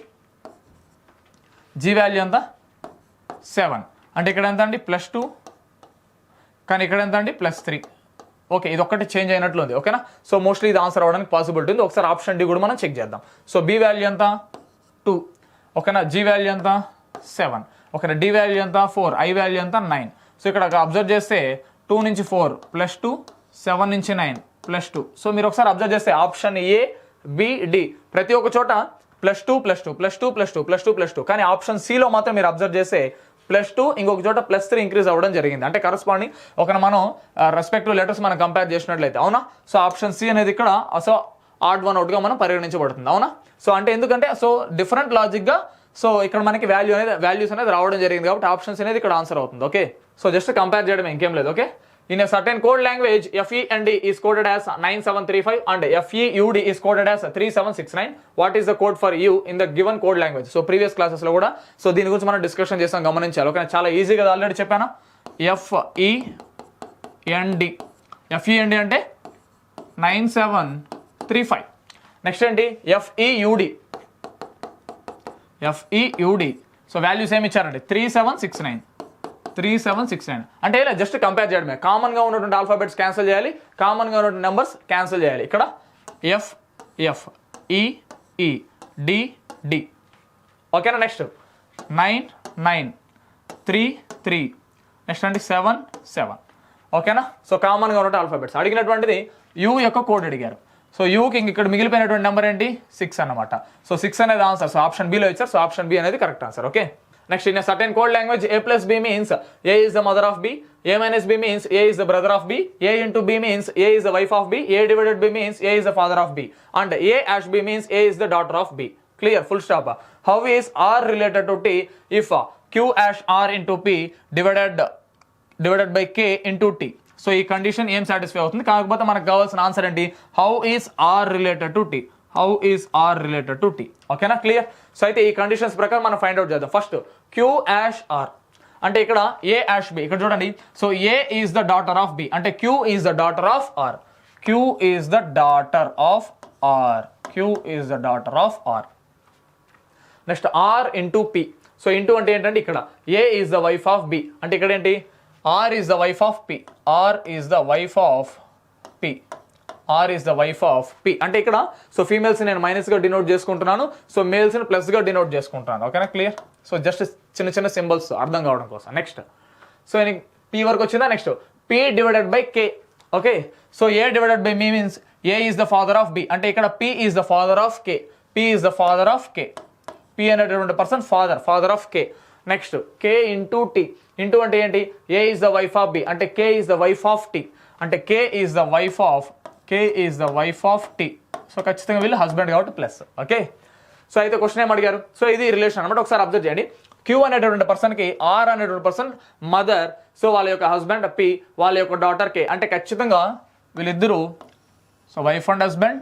G వాల్యూ ఎంత 7, అంటే ఇక్కడ ఎంత అండి +2, కానీ ఇక్కడ ఎంత అండి +3, ఓకే. ఇది ఒక్కటి చేంజ్ అయినట్లు ఉంది, ఓకేనా. సో మోస్ట్లీ ఇది ఆన్సర్ అవ్వడానికి పాసిబిలిటీ ఉంది. ఒకసారి ఆప్షన్ డి కూడా మనం చెక్ చేద్దాం. సో B వాల్యూ ఎంత 2, ఓకేనా. G వాల్యూ ఎంత 7, ఓకేనా. D వాల్యూ ఎంత 4, I వాల్యూ ఎంత 9. సో ఇక్కడ అబ్జర్వ్ చేస్తే 2 నుంచి 4 ప్లస్ 2 7 నుంచి 9 ప్లస్ 2. సో మీరు ఒకసారి అబ్జర్వ్ చేస్తే ఆప్షన్ ఏ బి డి ప్రతి ఒక్క చోట plus 2 plus 2 plus 2 plus 2 plus 2 plus 2, కానీ ఆప్షన్ సిలో మాత్రం మీరు అబ్జర్వ్ చేస్తే ప్లస్ 2 ఇంకొక చోట ప్లస్ 3 ఇంక్రీజ్ అవ్వడం జరిగింది. అంటే కరస్పాండింగ్ ఒక మనం రెస్పెక్టివ్ లెటర్స్ మనం కంపేర్ చేసినట్లయితే, అవునా? సో ఆప్షన్ సి అనేది ఇక్కడ సో ఆడ్ వన్ అవుట్గా మనం పరిగణించబడుతుంది, అవునా? సో అంటే ఎందుకంటే సో డిఫరెంట్ లాజిక్గా సో ఇక్కడ మనకి వాల్యూస్ అనేది రావడం జరిగింది కాబట్టి ఆప్షన్స్ అనేది ఇక్కడ ఆన్సర్ అవుతుంది. ఓకే, సో జస్ట్ కంపేర్ చేయడం ఇంకేం లేదు. Okay, in a certain code language FEND is coded as 9735 and FEUD is coded as 3769. What is the code for U in the given code language? So previous classes లో కూడా సో దీని గురించి మనం డిస్కషన్ చేస్తాం, గమనించాలి. ఓకే, చాలా ఈజీగా ఆల్రెడీ చెప్పాను. FEND అంటే 9735. నెక్స్ట్ ఏంటి? FEUD. సో వాల్యూస్ ఏమి ఇచ్చారండి? 3769 అంటే ఇలా జస్ట్ కంపేర్ చేయడమే. కామన్ గా ఉన్నటువంటి ఆల్ఫాబెట్స్ క్యాన్సిల్ చేయాలి, కామన్ గా ఉన్నటువంటి నెంబర్స్ క్యాన్సిల్ చేయాలి. ఇక్కడ FED. ఓకేనా? నెక్స్ట్ 9933. నెక్స్ట్ అంటే 77. ఓకేనా? సో కామన్ గా ఉన్నటువంటి ఆల్ఫాబెట్స్ అడిగినటువంటిది యూ యొక్క కోడ్ అడిగారు. సో యూకి ఇక్కడ మిగిలిపోయినటువంటి నెంబర్ ఏంటి? 6 అన్నమాట. సో 6 అనేది ఆన్సర్. సో ఆప్షన్ బిలో ఇచ్చారు. సో ఆప్షన్ బి అనేది correct answer. Okay, next in certain code language A plus B means A is the mother of B, A minus B means A is the brother of B, A into B means A is the wife of B, A divided B means A is the father of B, and A hash B means A is the daughter of B. Clear, full stop. How is R related to T if Q hash R into P divided by K into T? So ఈ కండిషన్ ఏం సాటిస్ఫై అవుతుంది? కాకపోతే మనకు కావాల్సిన ఆన్సర్ ఏంటి? How is R related to T. ఓకేనా? క్లియర్. సో అయితే ఈ కండిషన్స్ ప్రకారం మనం ఫైండ్ అవుట్ చేద్దాం. ఫస్ట్ క్యూ యాష్ ఆర్ అంటే ఇక్కడ ఏ యాష్ బి. ఇక్కడ చూడండి, so A is the daughter of B అంటే Q is the daughter of R. Next R into P. So into అంటే ఏంటంటే ఇక్కడ A is the wife of B అంటే ఇక్కడ ఏంటి? R is the wife of P. అంటే ఇక్కడ సో ఫీమేల్స్ నేను మైనస్గా డినోట్ చేసుకుంటున్నాను, సో మేల్స్ని ప్లస్గా డినోట్ చేసుకుంటున్నాను. ఓకేనా? క్లియర్. సో జస్ట్ చిన్న చిన్న సింబల్స్ అర్థం కావడం కోసం. నెక్స్ట్ సో పి వరకు వచ్చిందా? Next P divided by K. Okay, so A divided by B means A is the father of B అంటే ఇక్కడ P is the father of K. P అనేటటువంటి person father of K. Next K into T. Into అంటే ఏంటి? A is the wife of B అంటే K is the wife of T అంటే K is the wife of T. So ఖచ్చితంగా వీళ్ళు హస్బెండ్ కాబట్టి ప్లస్. ఓకే, సో అయితే క్వశ్చన్ ఏం అడిగారు? సో ఇది రిలేషన్ అనమాట. ఒకసారి అబ్జర్వ్ చేయండి. క్యూ అనేటువంటి పర్సన్కి ఆర్ అనేటువంటి పర్సన్ మదర్, సో వాళ్ళ యొక్క హస్బెండ్ పి, వాళ్ళ యొక్క డాటర్ కే. అంటే ఖచ్చితంగా వీళ్ళిద్దరూ so wife and husband.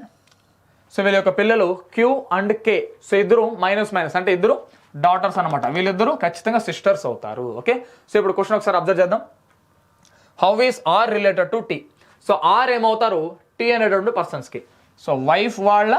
So వీళ్ళ యొక్క పిల్లలు క్యూ అండ్ కే. సో ఇద్దరు మైనస్ అంటే ఇద్దరు డాటర్స్ అనమాట. వీళ్ళిద్దరూ ఖచ్చితంగా సిస్టర్స్ అవుతారు. ఓకే, సో ఇప్పుడు క్వశ్చన్ ఒకసారి అబ్జర్వ్ చేద్దాం. How is R related to T? So R ఏమవుతారు? టీ అనేటువంటి పర్సన్స్కి. సో వైఫ్ వాళ్ళ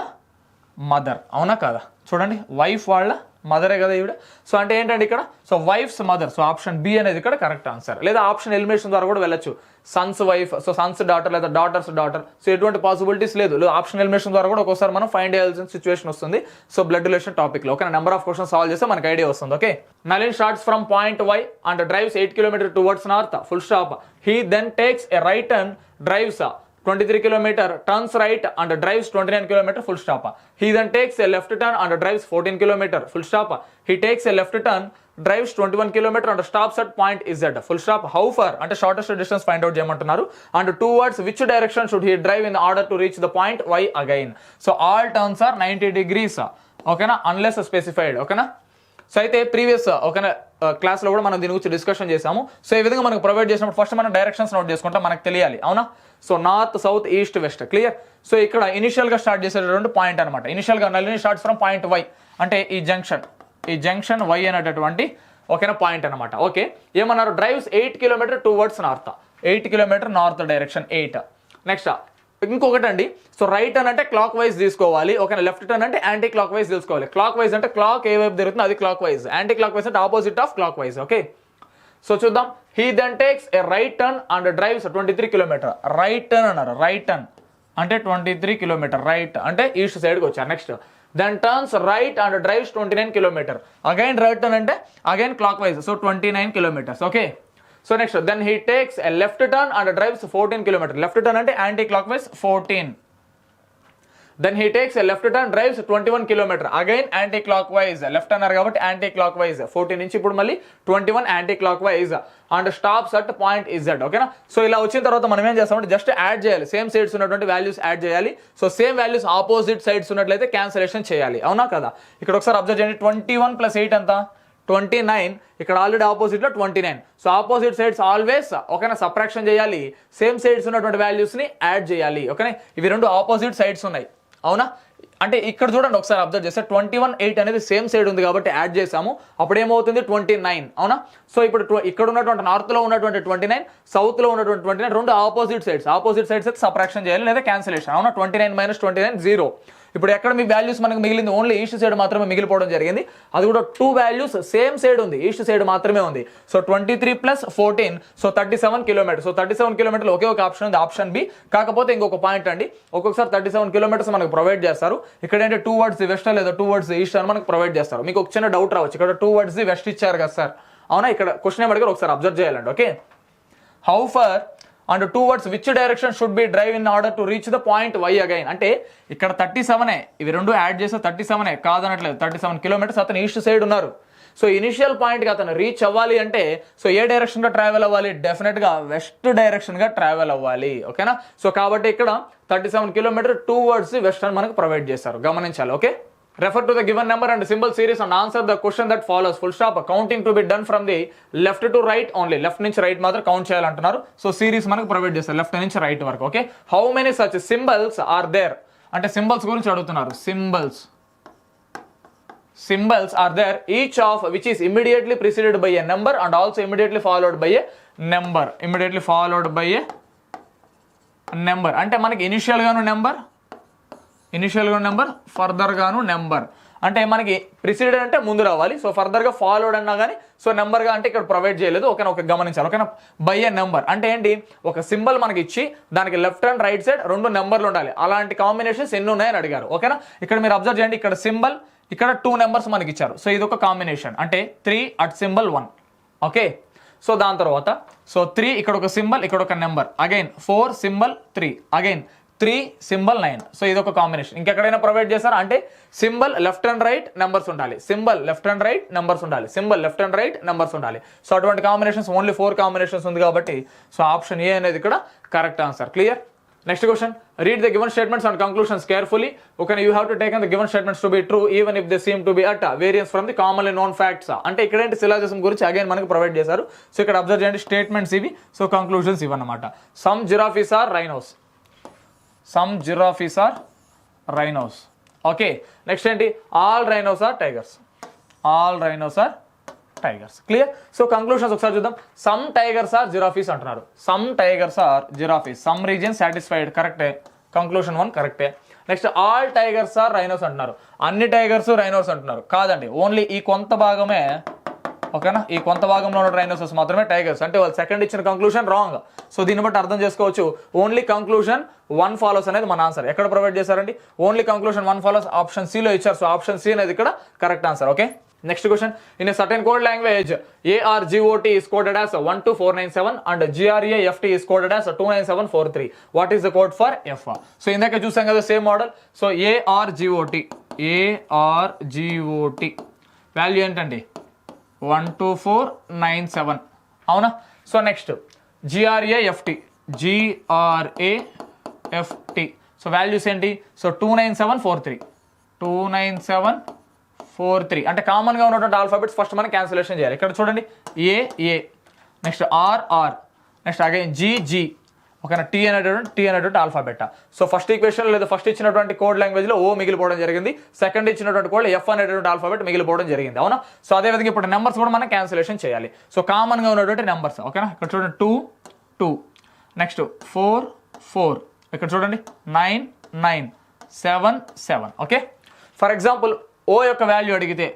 మదర్, అవునా కదా? చూడండి, వైఫ్ వాళ్ళ మదరే కదా ఈవిడ. సో అంటే ఏంటంటే ఇక్కడ so wife's mother. So option B అనేది ఇక్కడ కరెక్ట్ ఆన్సర్. లేదా ఆప్షన్ ఎలిమినేషన్ ద్వారా కూడా వెళ్ళొచ్చు. Son's wife, so son's daughter లేదా డాటర్స్ డాటర్. సో ఎటువంటి పాసిబిలిటీస్ లేదు. ఆప్షన్ ఎలిమినేషన్ ద్వారా కూడా ఒక్కోసారి మనం ఫైండ్ చేయాల్సిన సిచ్యువేషన్ వస్తుంది. సో బ్లడ్ రిలేషన్ టాపిక్ లో. Okay, number of questions solve చేస్తే మనకి ఐడియా వస్తుంది. Okay, Nalin starts from point Y and drives 8 kilometers towards north, full stop. He then takes a right turn, drives 23 kilometers, turns right and drives 29 kilometers, full stop. He then takes a left turn and drives 14 kilometers, full stop. He takes a left turn, drives 21 kilometers and stops at point Z, full stop. How far? అంటే shortest distance find out చేయమంటున్నారు. And towards which direction should he drive in order to reach the point Y again? So all turns are 90 degrees. ఓకేనా? unless specified. ఓకేనా? సో అయితే ప్రీవియస్ ఓకేనా క్లాస్లో కూడా మనం దీని గురించి డిస్కషన్ చేసాము. సో ఈ విధంగా మనకు ప్రొవైడ్ చేసినప్పుడు ఫస్ట్ మనం డైరెక్షన్స్ నోట్ చేసుకుంటాం, మనకు తెలియాలి, అవునా? So north, south, east, west. Clear. So ఇక్కడ ఇనిషియల్గా స్టార్ట్ చేసేటటువంటి పాయింట్ అనమాట. ఇనిషియల్గా Nalini starts from point Y అంటే ఈ జంక్షన్ వై అనేటటువంటి ఓకేనా పాయింట్ అనమాట. ఓకే, ఏమన్నారు? Drives 8 kilometers towards north. 8 kilometers north direction 8. Next ఇంకొకటి అండి, సో రైట్ టర్న్ అంటే క్లాక్ వైజ్ తీసుకోవాలి. ఓకేనా? లెఫ్ట్ టర్న్ అంటే యాంటీ క్లాక్ వైజ్ తీసుకోవాలి. క్లాక్ వైజ్ అంటే క్లాక్ ఏ వైపు తిరుగుతుందో అది clockwise. Anti clock wise అంటే opposite of clockwise. Okay, so చూద్దాం. He then takes a right turn and drives 23 kilometers. Right turn అన్నారు. రైట్ టర్న్ అంటే 23 kilometers. రైట్ అంటే ఈస్ట్ సైడ్కి వచ్చారు. Next then turns right and drives 29 kilometers. Again right turn అంటే again clockwise, so 29 kilometers. Okay, so next then he takes a left turn and drives 14 kilometre. Left turn అంటే anticlockwise 14. Then he takes a left turn, drives 21 km. Again anti-clockwise. Left turner కాబట్టి anti-clockwise. 14 నుంచి ఇప్పుడు మళ్ళీ 21 anti-clockwise and stops at point Z. ఓకేనా? సో ఇలా వచ్చిన తర్వాత మనం ఏం చేస్తామంటే జస్ట్ యాడ్ చేయాలి. సేమ్ సైడ్స్ ఉన్నటువంటి వాల్యూస్ యాడ్ చేయాలి. So same values opposite sides ఉన్నట్లయితే క్యాన్సిలేషన్ చేయాలి. అవునా కదా? ఇక్కడ ఒకసారి అబ్జర్వ్ చేయండి. 21 + 8 ఎంత? 29. ఇక్కడ ఆల్రెడీ ఆపోజిట్ లో 29. సో ఆపోజిట్ సైడ్స్ ఆల్వేస్ ఓకేనా సబ్ట్రాక్షన్ చేయాలి. సేమ్ సైడ్స్ ఉన్నటువంటి వాల్యూస్ ని యాడ్ చేయాలి. ఓకేనా? ఇవి రెండు ఆపోజిట్ సైడ్స్ ఉన్నాయి. అవునా? అంటే ఇక్కడ చూడండి ఒకసారి అబ్జర్వ్ చేస్తే 21, 8 అనేది సేమ్ సైడ్ ఉంది కాబట్టి యాడ్ చేసాము. అప్పుడు ఏమవుతుంది 29. అవునా? సో ఇప్పుడు ఇక్కడ ఉన్నటువంటి నార్త్ లో ఉన్నటువంటి 29, సౌత్ లో ఉన్నటువంటి 29 రెండు ఆపోజిట్ సైడ్స్ అయితే సబ్ట్రాక్షన్ చేయాలి లేదా క్యాన్సిలేషన్. అవునా? 29 - 29 0. ఇప్పుడు ఎక్కడ మీ వాల్యూస్ మనకు మిగిలింది? ఓన్లీ ఈస్ట్ సైడ్ మాత్రమే మిగిలిపోవడం జరిగింది. అది కూడా 2 వాల్యూస్ సేమ్ సైడ్ ఉంది, ఈస్ట్ సైడ్ మాత్రమే ఉంది. So 23 + 14 so 37 kilometres. సో 37 కిలోమీటర్లు ఒకే ఒక ఆప్షన్ ఉంది, ఆప్షన్ బి. కాకపోతే ఇంకొక పాయింట్ అండి, ఒక్కొక్కసారి 37 కిలోమీటర్స్ మనకు ప్రొవైడ్ చేస్తారు. ఇక్కడ ఏంటంటే టువర్డ్స్ ది వెస్ట్ లేదా టువర్డ్స్ ది ఈస్ట్ అని మనకు ప్రొవైడ్ చేస్తారు. మీకు ఒక చిన్న డౌట్ రావచ్చు, ఇక్కడ టువర్డ్స్ ది వెస్ట్ ఇచ్చారు కదా సార్. అవునా? ఇక్కడ క్వశ్చన్ ఏమడిగారు ఒకసారి అబ్జర్వ్ చేయాలండి. Okay, how far and towards which direction should be drive in order to reach the point Y again. అంటే ఇక్కడ 37, ఇవి రెండు యాడ్ చేస్తే 37 కాదనట్లేదు. 37 కిలోమీటర్స్ అతను ఈస్ట్ సైడ్ ఉన్నారు. సో ఇనిషియల్ పాయింట్కి అతను రీచ్ అవ్వాలి అంటే సో ఏ డైరెక్షన్గా ట్రావెల్ అవ్వాలి? డెఫినెట్గా వెస్ట్ డైరెక్షన్గా ట్రావెల్ అవ్వాలి. ఓకేనా? సో కాబట్టి ఇక్కడ 37 కిలోమీటర్ టువర్డ్స్ వెస్ట్ అని మనకు ప్రొవైడ్ చేస్తారు, గమనించాలి. Okay, refer to the given number and symbol series and answer the question that follows. Full stop. Counting to be done from the left to right only. Left నుంచి రైట్ మాత్రం కౌంట్ చేయాలంటున్నారు. సో సిరీస్ మనకు ప్రొవైడ్ చేస్తారు లెఫ్ట్ నుంచి రైట్ వరకు. Okay, how many such symbols are there అంటే సింబల్స్ గురించి అడుగుతున్నారు. Symbols are there each of which is immediately preceded by a number and also immediately followed by a number. అంటే మనకి ఇనిషియల్ గాను నెంబర్ ఫర్దర్ గాను నెంబర్. అంటే మనకి ప్రిసీడెడ్ అంటే ముందు రావాలి. సో ఫర్దర్ గా ఫాలోడ్ అన్నా కానీ సో నెంబర్ గా అంటే ఇక్కడ ప్రొవైడ్ చేయలేదు. ఓకేనా? ఒక గమనించాలి. ఓకేనా? బై ఏ నెంబర్ అంటే ఏంటి? ఒక సింబల్ మనకి ఇచ్చి దానికి లెఫ్ట్ అండ్ రైట్ సైడ్ 2 నెంబర్లు ఉండాలి. అలాంటి కాంబినేషన్స్ ఎన్ని ఉన్నాయని అడిగారు. ఓకేనా? ఇక్కడ మీరు అబ్జర్వ్ చేయండి, ఇక్కడ సింబల్, ఇక్కడ 2 నెంబర్స్ మనకి ఇచ్చారు. సో ఇది ఒక కాంబినేషన్ అంటే 3 అట్ సింబల్ 1. ఓకే, సో దాని తర్వాత సో 3 ఇక్కడ ఒక సింబల్, ఇక్కడ ఒక number, again 4 symbol 3, again 3 symbol 9. So ఇది ఒక కాంబినేషన్. ఇంకెక్కడైనా ప్రొవైడ్ చేస్తారా అంటే symbol left and right numbers ఉండాలి, symbol left and right numbers ఉండాలి, symbol left and right numbers ఉండాలి. సో అటువంటి కాంబినేషన్స్ ఓన్లీ 4 కాంబినేషన్స్ ఉంది కాబట్టి సో ఆప్షన్ ఏ అనేది ఇక్కడ correct answer. Clear? Next question, read the given statements and conclusions carefully. Okay, you have to taken the given statements to be true even if they seem to be at variance from the commonly known facts. అంటే ఇక్కడ ఏంటి సిలాజిజం గురించి అగైన్ మనకు ప్రొవైడ్ చేశారు. సో ఇక్కడ అబ్జర్వ్ చేయండి, స్టేట్మెంట్స్ ఇవి, సో కంక్లూషన్స్ ఇవన్నమాట. Some giraffes are rhinos. Some giraffes are rhinos. Okay, next ఏంటి? All rhinos are tigers. Clear? So conclusions ఒకసారి చూద్దాం. Some tigers are giraffes అంటున్నారు. Some tigers are giraffes. Some region satisfied. కరెక్టే. Conclusion 1 కరెక్టే. Next all tigers are rhinos అంటున్నారు. అన్ని టైగర్స్ రైనోస్ అంటున్నారు. కాదండి, ఓన్లీ ఈ కొంత భాగమే. ఓకేనా? ఈ కొంత భాగంలో ఉన్న రైనోసర్స్ మాత్రమే టైగర్స్. అంటే వాళ్ళు సెకండ్ ఇచ్చిన కంక్లూషన్ రాంగ్. సో దీన్ని బట్టి అర్థం చేసుకోవచ్చు ఓన్లీ కంక్లూషన్ 1 ఫాలోస్ అనేది మన ఆన్సర్. ఎక్కడ ప్రొవైడ్ చేశారండి? Only conclusion 1 follows option C లో ఇచ్చారు. సో ఆప్షన్ సి అనేది ఇక్కడ correct answer. Okay, next question, in a certain code language ARGOT is coded as 12497 and GRAFT is coded as 29743. What is the code for F? So ఇందాక చూసాం కదా same model. So ARGOT value ఏంటండి? 12497. అవునా? So next GRAFT so values ఏంటి? సో 29743 అంటే కామన్ గా ఉన్నటువంటి ఆల్ఫాబెట్స్ ఫస్ట్ మనం క్యాన్సిలేషన్ చేయాలి. ఇక్కడ చూడండి, A, next R, next again G. ఓకేనా? టీ అనేటువంటి ఆల్ఫాబెట్. సో ఫస్ట్ ఈక్వేషన్ లేదా ఫస్ట్ ఇచ్చినటువంటి కోడ్ లాంగ్వేజ్ లో ఓ మిగిలిపోవడం జరిగింది. సెకండ్ ఇచ్చినటువంటి కోడ్ ఎఫ్ అనేటువంటి ఆల్ఫాబెట్ మిగిలిపోవడం జరిగింది. అవునా? సో అదే విధంగా ఇప్పుడు నెంబర్స్ కూడా మనం క్యాన్సిలేషన్ చేయాలి. సో కామన్ గా ఉన్నటువంటి నెంబర్స్. ఓకేనా? ఇక్కడ చూడండి 2, నెక్స్ట్ 4, ఇక్కడ చూడండి 9, 7. ఓకే, ఫర్ ఎగ్జాంపుల్ ఓ యొక్క వాల్యూ అడిగితే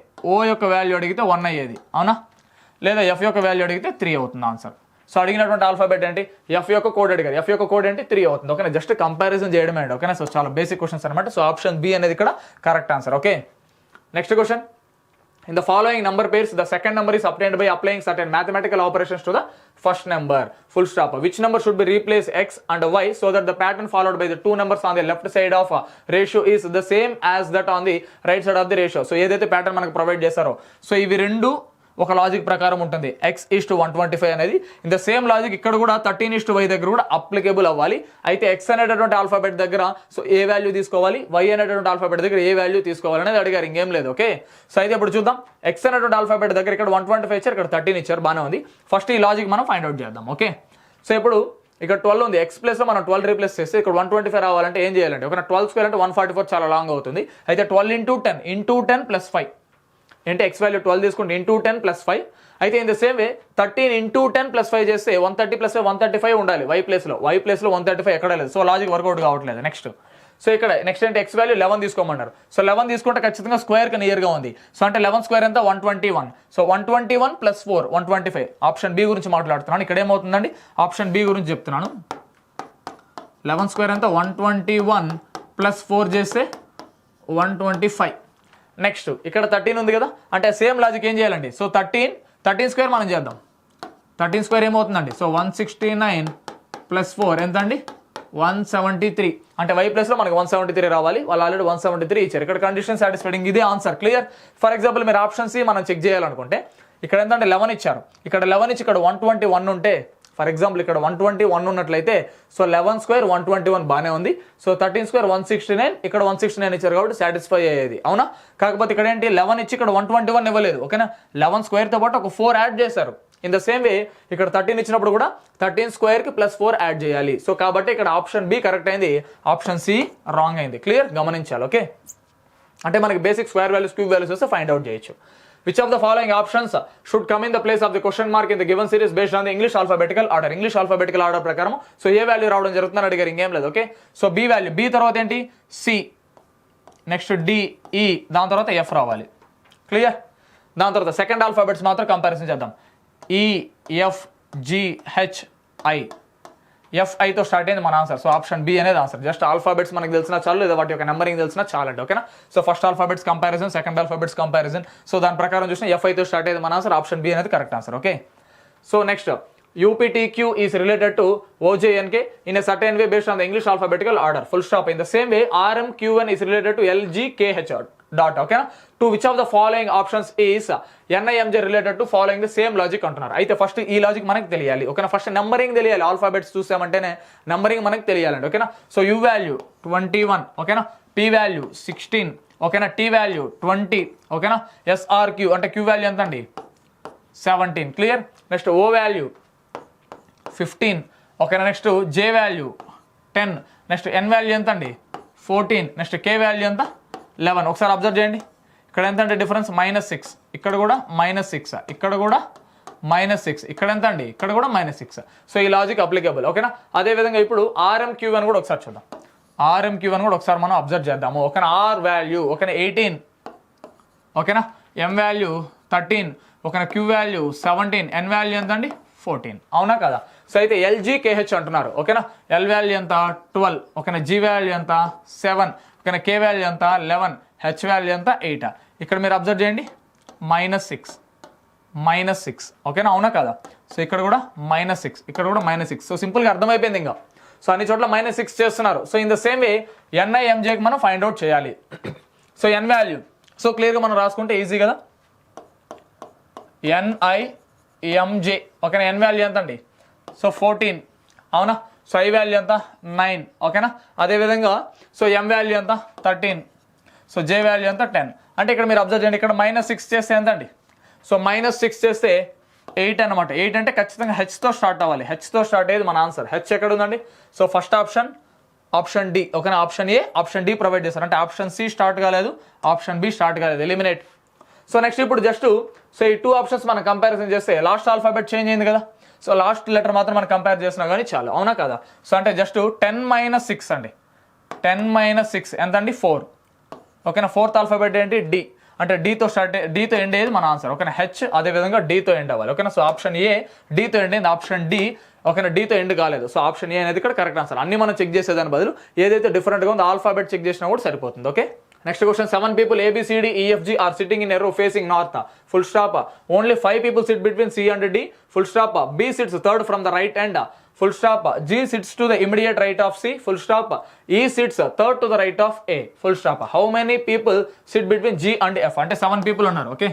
1 అయ్యేది. అవునా? లేదా ఎఫ్ యొక్క వాల్యూ అడిగితే 3 అవుతుంది ఆన్సర్. సో అడిగినటువంటి ఆల్ఫాబెట్ ఏంటి? ఎఫ్ యొక్క కోడ్ అడిగారు. ఎఫ్ యొక్క కోడ్ ఏంటి? 3 అవుతుంది. ఓకేనా? జస్ట్ కంపారిజన్ చేయడమే అండి. ఓకేనా? సో చాలా బేసిక్ క్వశ్చన్స్ అనమాట. సో ఆప్షన్ బి అనేది ఇక్కడ correct answer. Okay, next question, in the following number pairs the second number is obtained by applying certain mathematical operations to the first number, full stop. Which number should be replace x and y so that the pattern followed by the two numbers on the left side of ratio is the same as that on the right side of the ratio. So ఏదైతే ప్యాటర్న్ మనకు ప్రొవైడ్ చేస్తారో సో ఇవి రెండు ఒక లాజిక్ ప్రకారం ఉంటుంది. x:125 అనేది ఇన్ ద సేమ్ లాజిక్ ఇక్కడ కూడా 13:y దగ్గర కూడా అప్లికేబుల్ అవ్వాలి. అయితే x అనేటటువంటి ఆల్ఫాబెట్ దగ్గర సో ఏ వాల్యూ తీసుకోవాలి, y అనేటటువంటి ఆల్ఫాబెట్ దగ్గర ఏ వాల్యూ తీసుకోవాలి అనేది అడిగారు, ఇంకేం లేదు. ఓకే, సో అయితే ఇప్పుడు చూద్దాం. x అనేటువంటి ఆల్ఫాబెట్ దగ్గర ఇక్కడ 125 ఇచ్చారు, ఇక్కడ 13 ఇచ్చారు, బాగానే ఉంది. ఫస్ట్ ఈ లాజిక్ మనం ఫైండ్ అవుట్ చేద్దాం. ఓకే, సో ఇప్పుడు ఇక్కడ 12 ఉంది, x ప్లేస్ లో మనం 12 రీప్లేస్ చేస్తే ఇక్కడ 125 రావాలంటే ఏం చేయాలంటే ఒక 12 స్క్వేర్ అంటే 144 చాలా లాంగ్ అవుతుంది. అయితే 12 into 10 plus 5 అంటే x వాల్యూ 12 తీసుకుంటే ఇంటూ 10 ప్లస్ 5. అయితే in the same way 13 into 10 plus 5 చేస్తే 130 ప్లస్ 135 ఉండాలి y ప్లేస్లో 135 ఎక్కడ లేదు. సో లాజిక్ వర్కౌట్ కావట్లేదు. నెక్స్ట్ సో ఇక్కడ నెక్స్ట్ అంటే x వాల్యూ 11 తీసుకోమన్నారు. సో 11 తీసుకుంటే ఖచ్చితంగా స్క్వేర్కి నియర్గా ఉంది. సో అంటే 11 స్క్వేర్ ఎంత 121. So 121 plus 4 125. ఆప్షన్ బి గురించి మాట్లాడుతున్నాను. ఇక్కడ ఏమవుతుందండి, ఆప్షన్ బి గురించి చెప్తున్నాను. 11 స్క్వేర్ ఎంత 121 ప్లస్ 4 చేస్తే 125. నెక్స్ట్ ఇక్కడ 13 ఉంది కదా, అంటే సేమ్ లాజిక్ ఏం చేయాలండి. సో 13 స్క్వేర్ మనం చేద్దాం. 13 స్క్వేర్ ఏమవుతుందండి, సో 169 ప్లస్ 4 ఎంత అండి 173. అంటే y ప్లస్లో మనకి 173 రావాలి, వాళ్ళు ఆల్రెడీ 173 ఇచ్చారు. ఇక్కడ కండిషన్ సాటిస్ఫైడింగ్, ఇదే ఆన్సర్. క్లియర్. ఫర్ ఎగ్జాంపుల్ మీరు ఆప్షన్ సి మనం చెక్ చేయాలనుకుంటే ఇక్కడ ఎంత అంటే 11 ఇచ్చారు, ఇక్కడ 11 ఇచ్చి ఇక్కడ 121 ఉంటే ఫర్ ఎగ్జాంపుల్ ఇక్కడ 121 ఉన్నట్లయితే సో 11 స్క్వేర్ 121 బాగానే ఉంది. సో 13 స్క్వేర్ 169, ఇక్కడ 169 ఇచ్చారు కాబట్టి సాటిస్ఫై అయ్యేది, అవునా. కాకపోతే ఇక్కడ ఏంటి 11 ఇచ్చి ఇక్కడ 121 ఇవ్వలేదు. ఓకేనా, 11 స్క్వేర్తో పాటు ఒక 4 యాడ్ చేశారు. ఇన్ ద సేమ్ వే ఇక్కడ 13 ఇచ్చినప్పుడు కూడా 13 స్క్వేర్కి ప్లస్ 4 యాడ్ చేయాలి. సో కాబట్టి ఇక్కడ ఆప్షన్ బి కరెక్ట్ అయింది, ఆప్షన్ సి రాంగ్ అయింది. క్లియర్, గమనించాలి. ఓకే, అంటే మనకి basic square values cube values వస్తే ఫైండ్ అవుట్ చేయొచ్చు. Which of the following options should come in the place of the question mark in the given series based on the English alphabetical order? English alphabetical order ప్రకారం సో ఏ వాల్యూ రావడం జరుగుతుందని అడిగారు, ఇంకేం లేదు. Okay, so B value, B తర్వాత ఏంటి సి, నెక్స్ట్ డి, ఈ, దాని తర్వాత ఎఫ్ రావాలి. క్లియర్. దాని తర్వాత సెకండ్ ఆల్ఫాబెట్స్ మాత్రం కంపారిజన్ చేద్దాం. E, F, G, H, I. ఎఫ్ఐతో స్టార్ట్ అయింది మన ఆన్సర్. సో ఆప్షన్ బి అనేది ఆన్సర్. జస్ట్ ఆల్ఫాబెట్స్ మనకు తెలిసినా చాలు, లేదా వాటి యొక్క నెంబరింగ్ తెలిసినా చాలండి. ఓకేనా, so first alphabets comparison, second alphabets comparison. So దాని ప్రకారం చూసిన ఎఫ్ఐతో స్టార్ట్ అయ్యేది మన ఆన్సర్, ఆప్షన్ బి అనేది correct answer. Okay, so next UPTQ is related to OJNK in a certain way based on the English alphabetical order. Full stop. In the same way, RMQN is related to LGKH dot. Okay, to which of the following options is NIMJ related to following the same logic అంటున్నారు. అయితే ఫస్ట్ ఈ లాజిక్ మనకు తెలియాలి. ఓకేనా, ఫస్ట్ నెంబరింగ్ తెలియాలి. ఆల్ఫాబెట్స్ చూసామంటేనే నెంబరింగ్ మనకు తెలియాలండి. ఓకేనా, సో U వాల్యూ 21, ఓకేనా, P వాల్యూ 16, ఓకేనా, T వాల్యూ 20, ఓకేనా, SRQ అంటే Q వాల్యూ ఎంత అండి 17. క్లియర్. నెక్స్ట్ O వాల్యూ 15, ఓకేనా, next J value 10, next N value ఎంత అండి 14, నెక్స్ట్ K వాల్యూ ఎంత 11. ఒకసారి అబ్జర్వ్ చేయండి, ఇక్కడ ఎంత అంటే డిఫరెన్స్ -6, ఇక్కడ కూడా -6, ఇక్కడ కూడా -6, ఇక్కడ ఎంత అండి ఇక్కడ కూడా -6. సో ఈ లాజిక్ అప్లికేబుల్. ఓకేనా, అదేవిధంగా ఇప్పుడు RMQ1 కూడా ఒకసారి చూద్దాం. RMQ1 కూడా ఒకసారి మనం అబ్జర్వ్ చేద్దాము. ఓకేనా, R వాల్యూ ఓకేనా 18, ఓకేనా, M వాల్యూ 13, ఓకేనా, Q వాల్యూ 17, N వాల్యూ ఎంత అండి 14. అవునా కదా. సో అయితే LGKH అంటున్నారు. ఓకేనా, L వాల్యూ ఎంత 12, ఓకేనా, G వాల్యూ ఎంత 7, ఓకేనా, K వాల్యూ ఎంత 11, H వాల్యూ ఎంత 8. ఇక్కడ మీరు అబ్జర్వ్ చేయండి -6, ఓకేనా, అవునా కదా. సో ఇక్కడ కూడా -6, ఇక్కడ కూడా -6. సో సింపుల్గా అర్థమైపోయింది ఇంకా. సో అన్ని చోట్ల -6 చేస్తున్నారు. So in the same way NIMJకి మనం ఫైండ్ అవుట్ చేయాలి. సో N వాల్యూ సో క్లియర్గా మనం రాసుకుంటే ఈజీ కదా. NIMJ, ఓకేనా, N వాల్యూ ఎంత అండి సో 14, అవునా. సో I వాల్యూ ఎంత 9, ఓకేనా. అదేవిధంగా సో M వాల్యూ ఎంత 13, సో J వాల్యూ ఎంత 10. అంటే ఇక్కడ మీరు అబ్జర్వ్ చేయండి, ఇక్కడ -6 చేస్తే ఎంత అండి సో -6 చేస్తే 8 అనమాట. 8 అంటే ఖచ్చితంగా హెచ్తో స్టార్ట్ అవ్వాలి. హెచ్తో స్టార్ట్ అయ్యేది మన ఆన్సర్. హెచ్ ఎక్కడ ఉందండి సో ఫస్ట్ ఆప్షన్ డి, ఓకేనా, option A option D provide చేస్తారు. అంటే ఆప్షన్ సి స్టార్ట్ కాలేదు, ఆప్షన్ బి స్టార్ట్ కాలేదు, ఎలిమినేట్. సో నెక్స్ట్ ఇప్పుడు జస్ట్ సో ఈ 2 ఆప్షన్స్ మనం కంపారిజన్ చేస్తే లాస్ట్ ఆల్ఫాబెట్ చేంజ్ అయింది కదా. సో లాస్ట్ లెటర్ మాత్రం మనం కంపేర్ చేసినా కానీ చాలు, అవునా కదా. సో అంటే జస్ట్ 10 - 6 అండి, 10 - 6 ఎంత అండి 4, ఓకేనా. ఫోర్త్ ఆల్ఫాబెట్ ఏంటి డి, అంటే డీతో ఎండ్ అయ్యేది మన ఆన్సర్. ఓకేనా, హెచ్ అదేవిధంగా డీతో ఎండ్ అవ్వాలి. ఓకేనా, సో ఆప్షన్ ఏ డీతో ఎండ్ అయింది, ఆప్షన్ డి ఓకేనా డీతో ఎండ్ కాలేదు. సో ఆప్షన్ ఏ అనేది ఇక్కడ కరెక్ట్ ఆన్సర్. అన్ని మనం చెక్ చేసేదాని బదులు ఏదైతే డిఫరెంట్గా ఉందో ఆల్ఫాబెట్ చెక్ చేసినా కూడా సరిపోతుంది. Okay, next question 7 people A, B, C, D, E, F, G are sitting in a row facing north. Full stop. Only 5 people sit between C and D. Full stop. B sits third from the right end. Full stop. G sits to the immediate right of C. Full stop. E sits third to the right of A. Full stop. How many people sit between G and F? అంటే 7 people ఉన్నారు. Okay,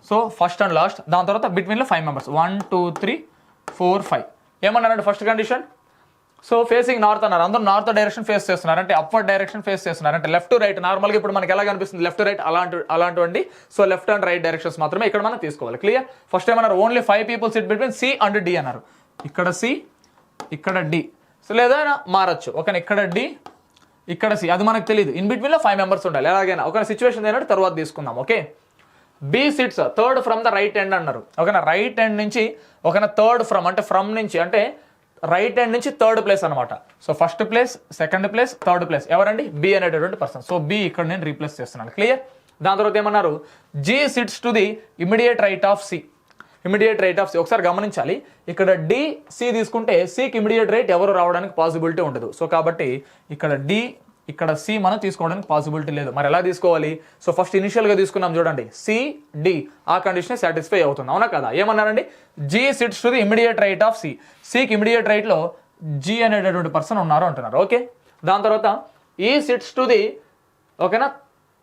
so first and last, దాని తర్వాత బిట్వీన్ లో 5 members 1 2 3 4 5. ఏమన్నారంటే first condition, so facing north అన్నారు, అందరూ నార్త్ డైరెక్షన్ ఫేస్ చేస్తున్నారు, అంటే అప్వర్డ్ డైరెక్షన్ ఫేస్ చేస్తున్నారు, అంటే లెఫ్ట్ టు రైట్. నార్మల్గా ఇప్పుడు మనకి ఎలా కనిపిస్తుంది లెఫ్ట్ టు రైట్, అలాంటివండి. So left and right directions మాత్రమే ఇక్కడ మనం తీసుకోవాలి. క్లియర్. ఫస్ట్ ఏమన్నారు, only 5 people sit between C and D అన్నారు. ఇక్కడ సి, ఇక్కడ డి, సో లేదా మారచ్చు. ఓకే, ఇక్కడ డి, ఇక్కడ సి, అది మనకు తెలియదు. ఇన్ బిట్వీన్ లో 5 members ఉండాలి. ఎలాగైనా ఒక సిచ్యువేషన్ ఏంటంటే తర్వాత తీసుకుందాం. Okay, B sits third from the right end అన్నారు. ఓకేనా, రైట్ ఎండ్ నుంచి ఓకేనా, థర్డ్ ఫ్రమ్ అంటే ఫ్రమ్ నుంచి అంటే రైట్ హ్యాండ్ నుంచి థర్డ్ ప్లేస్ అనమాట. So first place, second place, third place ఎవరండి, బి అనేటటువంటి పర్సన్. సో బి ఇక్కడ నేను రీప్లేస్ చేస్తున్నాను. క్లియర్. దాని తర్వాత ఏమన్నారు, G sits to the immediate right of C. Immediate right of C ఒకసారి గమనించాలి, ఇక్కడ డి సి తీసుకుంటే సికి ఇమిడియట్ రైట్ ఎవరు రావడానికి పాసిబిలిటీ ఉండదు. సో కాబట్టి ఇక్కడ డి, ఇక్కడ సి మనం తీసుకోవడానికి పాసిబిలిటీ లేదు. మరి ఎలా తీసుకోవాలి, సో ఫస్ట్ ఇనిషియల్గా తీసుకున్నాం చూడండి, సి డి, ఆ కండిషన్ సాటిస్ఫై అవుతుంది, అవునా కదా. ఏమన్నారండి, G sits to the immediate right of C. సికి ఇమిడియట్ రైట్లో జీ అనేటటువంటి పర్సన్ ఉన్నారు అంటున్నారు. ఓకే, దాని తర్వాత ఈ సిట్స్ టు ది ఓకేనా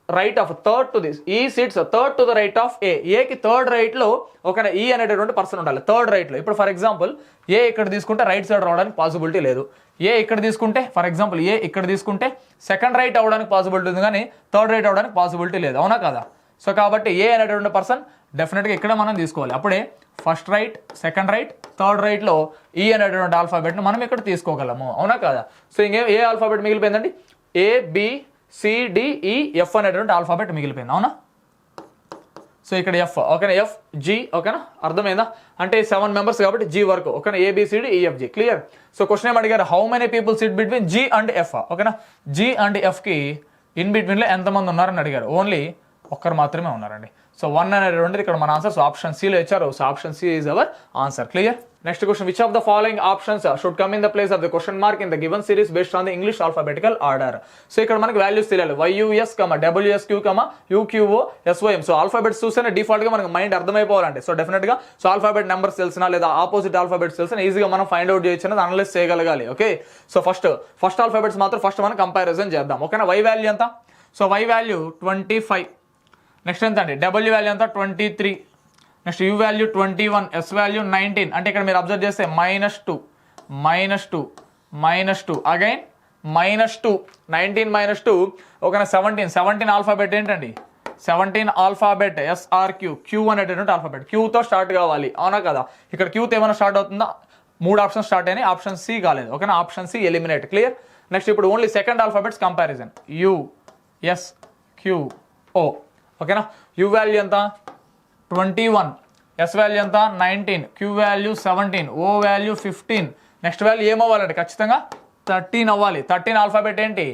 right of third to this, E sits third to the right of A. ఏకి థర్డ్ రైట్ లో ఒక ఈ అనేటటువంటి పర్సన్ ఉండాలి థర్డ్ రైట్ లో. ఇప్పుడు ఫర్ ఎగ్జాంపుల్ ఏ ఇక్కడ తీసుకుంటే రైట్ సైడ్ రావడానికి పాసిబిలిటీ లేదు. ఏ ఇక్కడ తీసుకుంటే ఫర్ ఎగ్జాంపుల్ ఏ ఇక్కడ తీసుకుంటే సెకండ్ రైట్ అవడానికి పాసిబిలిటీ ఉంది, కానీ థర్డ్ రైట్ అవడానికి పాసిబిలిటీ లేదు, అవునా కదా. సో కాబట్టి ఏ అనేటటువంటి పర్సన్ డెఫినెట్గా ఇక్కడ మనం తీసుకోవాలి. అప్పుడే first right, second right, third రైట్లో ఈ అనేటటువంటి ఆల్ఫాబెట్ని మనం ఇక్కడ తీసుకోగలము, అవునా కదా. సో ఇంకే ఏ ఆల్ఫాబెట్ మిగిలిపోయిందండి, ఏ బి సిడిఈ ఎఫ్ అనేటువంటి ఆల్ఫాబెట్ మిగిలిపోయింది, అవునా. సో ఇక్కడ ఎఫ్, ఓకేనా, ఎఫ్ జి, ఓకేనా, అర్థమైందా. అంటే 7 members కాబట్టి జీ వరకు, ఓకేనా, A B C D E F G. Clear. So question ఏం అడిగారు, how many people sit between G and F. ఓకేనా, జీ అండ్ ఎఫ్కి ఇన్ బిట్వీన్లో ఎంతమంది ఉన్నారని అడిగారు. ఓన్లీ ఒక్కరు మాత్రమే ఉన్నారండి. సో 1 అనేటువంటిది ఇక్కడ మన ఆన్సర్. సో ఆప్షన్ సిలో ఇచ్చారు. So option C is our answer. Clear. Next question, which of the following options should come in the place of the question mark in the given series based on the English alphabetical order. So ఇక్కడ మనకి వాల్యూస్ తెలియాలి, Y U S W S Q U Q O S O M. So alphabets చూస్తేనే డిఫాల్ట్ గా మనకి మైండ్ అర్థమైపోవాలంటే, సో డెఫినెట్ గా సో ఆల్ఫాబెట్ నెంబర్స్ తెలిసినా లేదా ఆపోజిట్ ఆల్ఫాబెట్స్ తెలిసినా ఈజీగా మనం ఫైండ్ అవుట్ చేయొచ్చు అనేది అనలైజ్ చేయగలగాలి. ఓకే, సో ఫస్ట్ ఆల్ఫాబెట్స్ మాత్రం ఫస్ట్ మనం కంపారిజన్ చేద్దాం. ఓకేనా, వై వాల్యూ ఎంత, సో వై వాల్యూ 25. నెక్స్ట్ ఎంత అండి, డబ్ల్యూ వాల్యూ ఎంత 23. Next you value 21, S value 19. అంటే ఇక్కడ మీరు అబ్జర్వ్ చేస్తే -2 -2 అగైన్ -2, 19 -2, ఓకేనా 17 ఆల్ఫాబెట్ ఏంటండి, 17 ఆల్ఫాబెట్ ఎస్ఆర్క్యూ, క్యూ అనేటటువంటి ఆల్ఫాబెట్ క్యూతో స్టార్ట్ కావాలి, అవునా కదా. ఇక్కడ క్యూతో ఏమైనా స్టార్ట్ అవుతుందా, 3 ఆప్షన్స్ స్టార్ట్ అయినాయి, ఆప్షన్ సి కాలేదు, ఓకేనా, option C eliminate. Clear. Next ఇప్పుడు only second alphabets comparison, U S Q O, ఓకేనా. యూ వాల్యూ ఎంత 21, ఎస్ వాల్యూ ఎంత 19, Q value 17, O value 15. Next value ఏమవ్వాలంటే ఖచ్చితంగా 13 అవ్వాలి. 13 ఆల్ఫాబెట్ ఏంటి,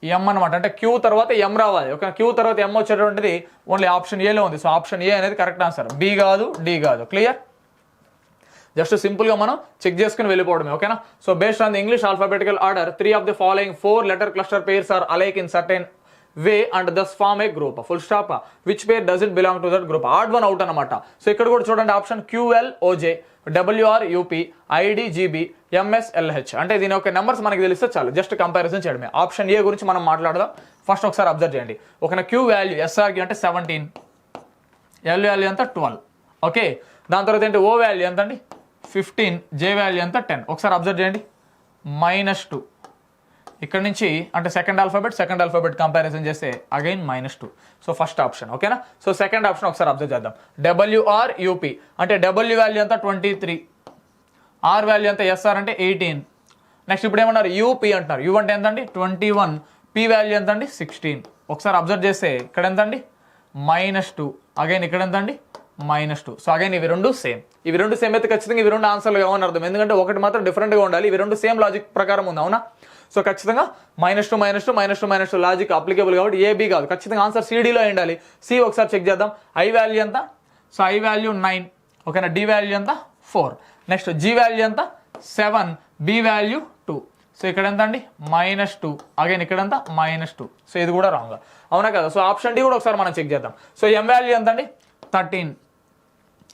ఎం అనమాట, అంటే క్యూ తర్వాత ఎం రావాలి. ఓకే, క్యూ తర్వాత ఎం వచ్చేటువంటిది ఓన్లీ ఆప్షన్ ఏలో ఉంది. సో ఆప్షన్ ఏ అనేది కరెక్ట్ ఆన్సర్, బి కాదు, డి కాదు. క్లియర్. జస్ట్ సింపుల్గా మనం చెక్ చేసుకుని వెళ్ళిపోవడమే, ఓకేనా. So based on the English alphabetical order 3 of the following 4 letter cluster pairs are alike in certain way and thus form a group. Full stop. Which pair doesn't belong to that group? Odd one out అనమాట. సో ఇక్కడ కూడా చూడండి, option QLOJ, WRUP, IDGB, MSLH. అంటే దీని యొక్క నెంబర్స్ మనకి తెలిస్తే చాలు, జస్ట్ కంపారిజన్ చేయడమే. ఆప్షన్ ఏ గురించి మనం మాట్లాడదాం. ఫస్ట్ ఒకసారి అబ్జర్వ్ చేయండి. ఒక క్యూ వాల్యూ ఎస్ఆర్కి అంటే 17, ఎల్ వాల్యూ ఎంత 12, ఓకే. దాని తర్వాత ఏంటి, ఓ వాల్యూ ఎంత అండి 15, జే వాల్యూ ఎంత 10. ఒకసారి అబ్జర్వ్ చేయండి, -2. ఇక్కడ నుంచి అంటే సెకండ్ ఆల్ఫాబెట్ కంపారిజన్ చేస్తే అగైన్ -2. సో ఫస్ట్ ఆప్షన్, ఓకేనా. సో సెకండ్ ఆప్షన్ ఒకసారి అబ్జర్వ్ చేద్దాం, WRUP అంటే డబ్ల్యూ వాల్యూ ఎంత 23, ఆర్ వాల్యూ ఎంత ఎస్ఆర్ అంటే 18. నెక్స్ట్ ఇప్పుడు ఏమన్నారు, యూపీ అంటున్నారు, యూ అంటే ఎంత అండి 21, పి వాల్యూ ఎంత అండి 16. ఒకసారి అబ్జర్వ్ చేస్తే ఇక్కడ ఎంత అండి -2, అగైన్ ఇక్కడ ఎంత అండి -2. సో అగైన్ ఇవి రెండు సేమ్ అయితే ఖచ్చితంగా ఇవి రెండు ఆన్సర్లు కావని అర్థం, ఎందుకంటే ఒకటి మాత్రం డిఫరెంట్గా ఉండాలి, ఇవి రెండు సేమ్ లాజిక్ ప్రకారం ఉంది, అవునా. సో ఖచ్చితంగా -2 లాజిక్ అప్లికేబుల్ కాబట్టి ఏ బి కాదు, ఖచ్చితంగా ఆన్సర్ సిడీలో ఉండాలి. సి ఒకసారి చెక్ చేద్దాం, ఐ వాల్యూ ఎంత, సో ఐ వాల్యూ 9, ఓకేనా, డి వాల్యూ ఎంత 4, నెక్స్ట్ జీ వాల్యూ ఎంత 7, బి వాల్యూ 2. సో ఇక్కడ ఎంత అండి -2, అగైన్ ఇక్కడ ఎంత -2. సో ఇది కూడా రాంగ్, అవునా కదా. సో ఆప్షన్ డి కూడా ఒకసారి మనం చెక్ చేద్దాం. సో ఎం వాల్యూ ఎంత అండి 13,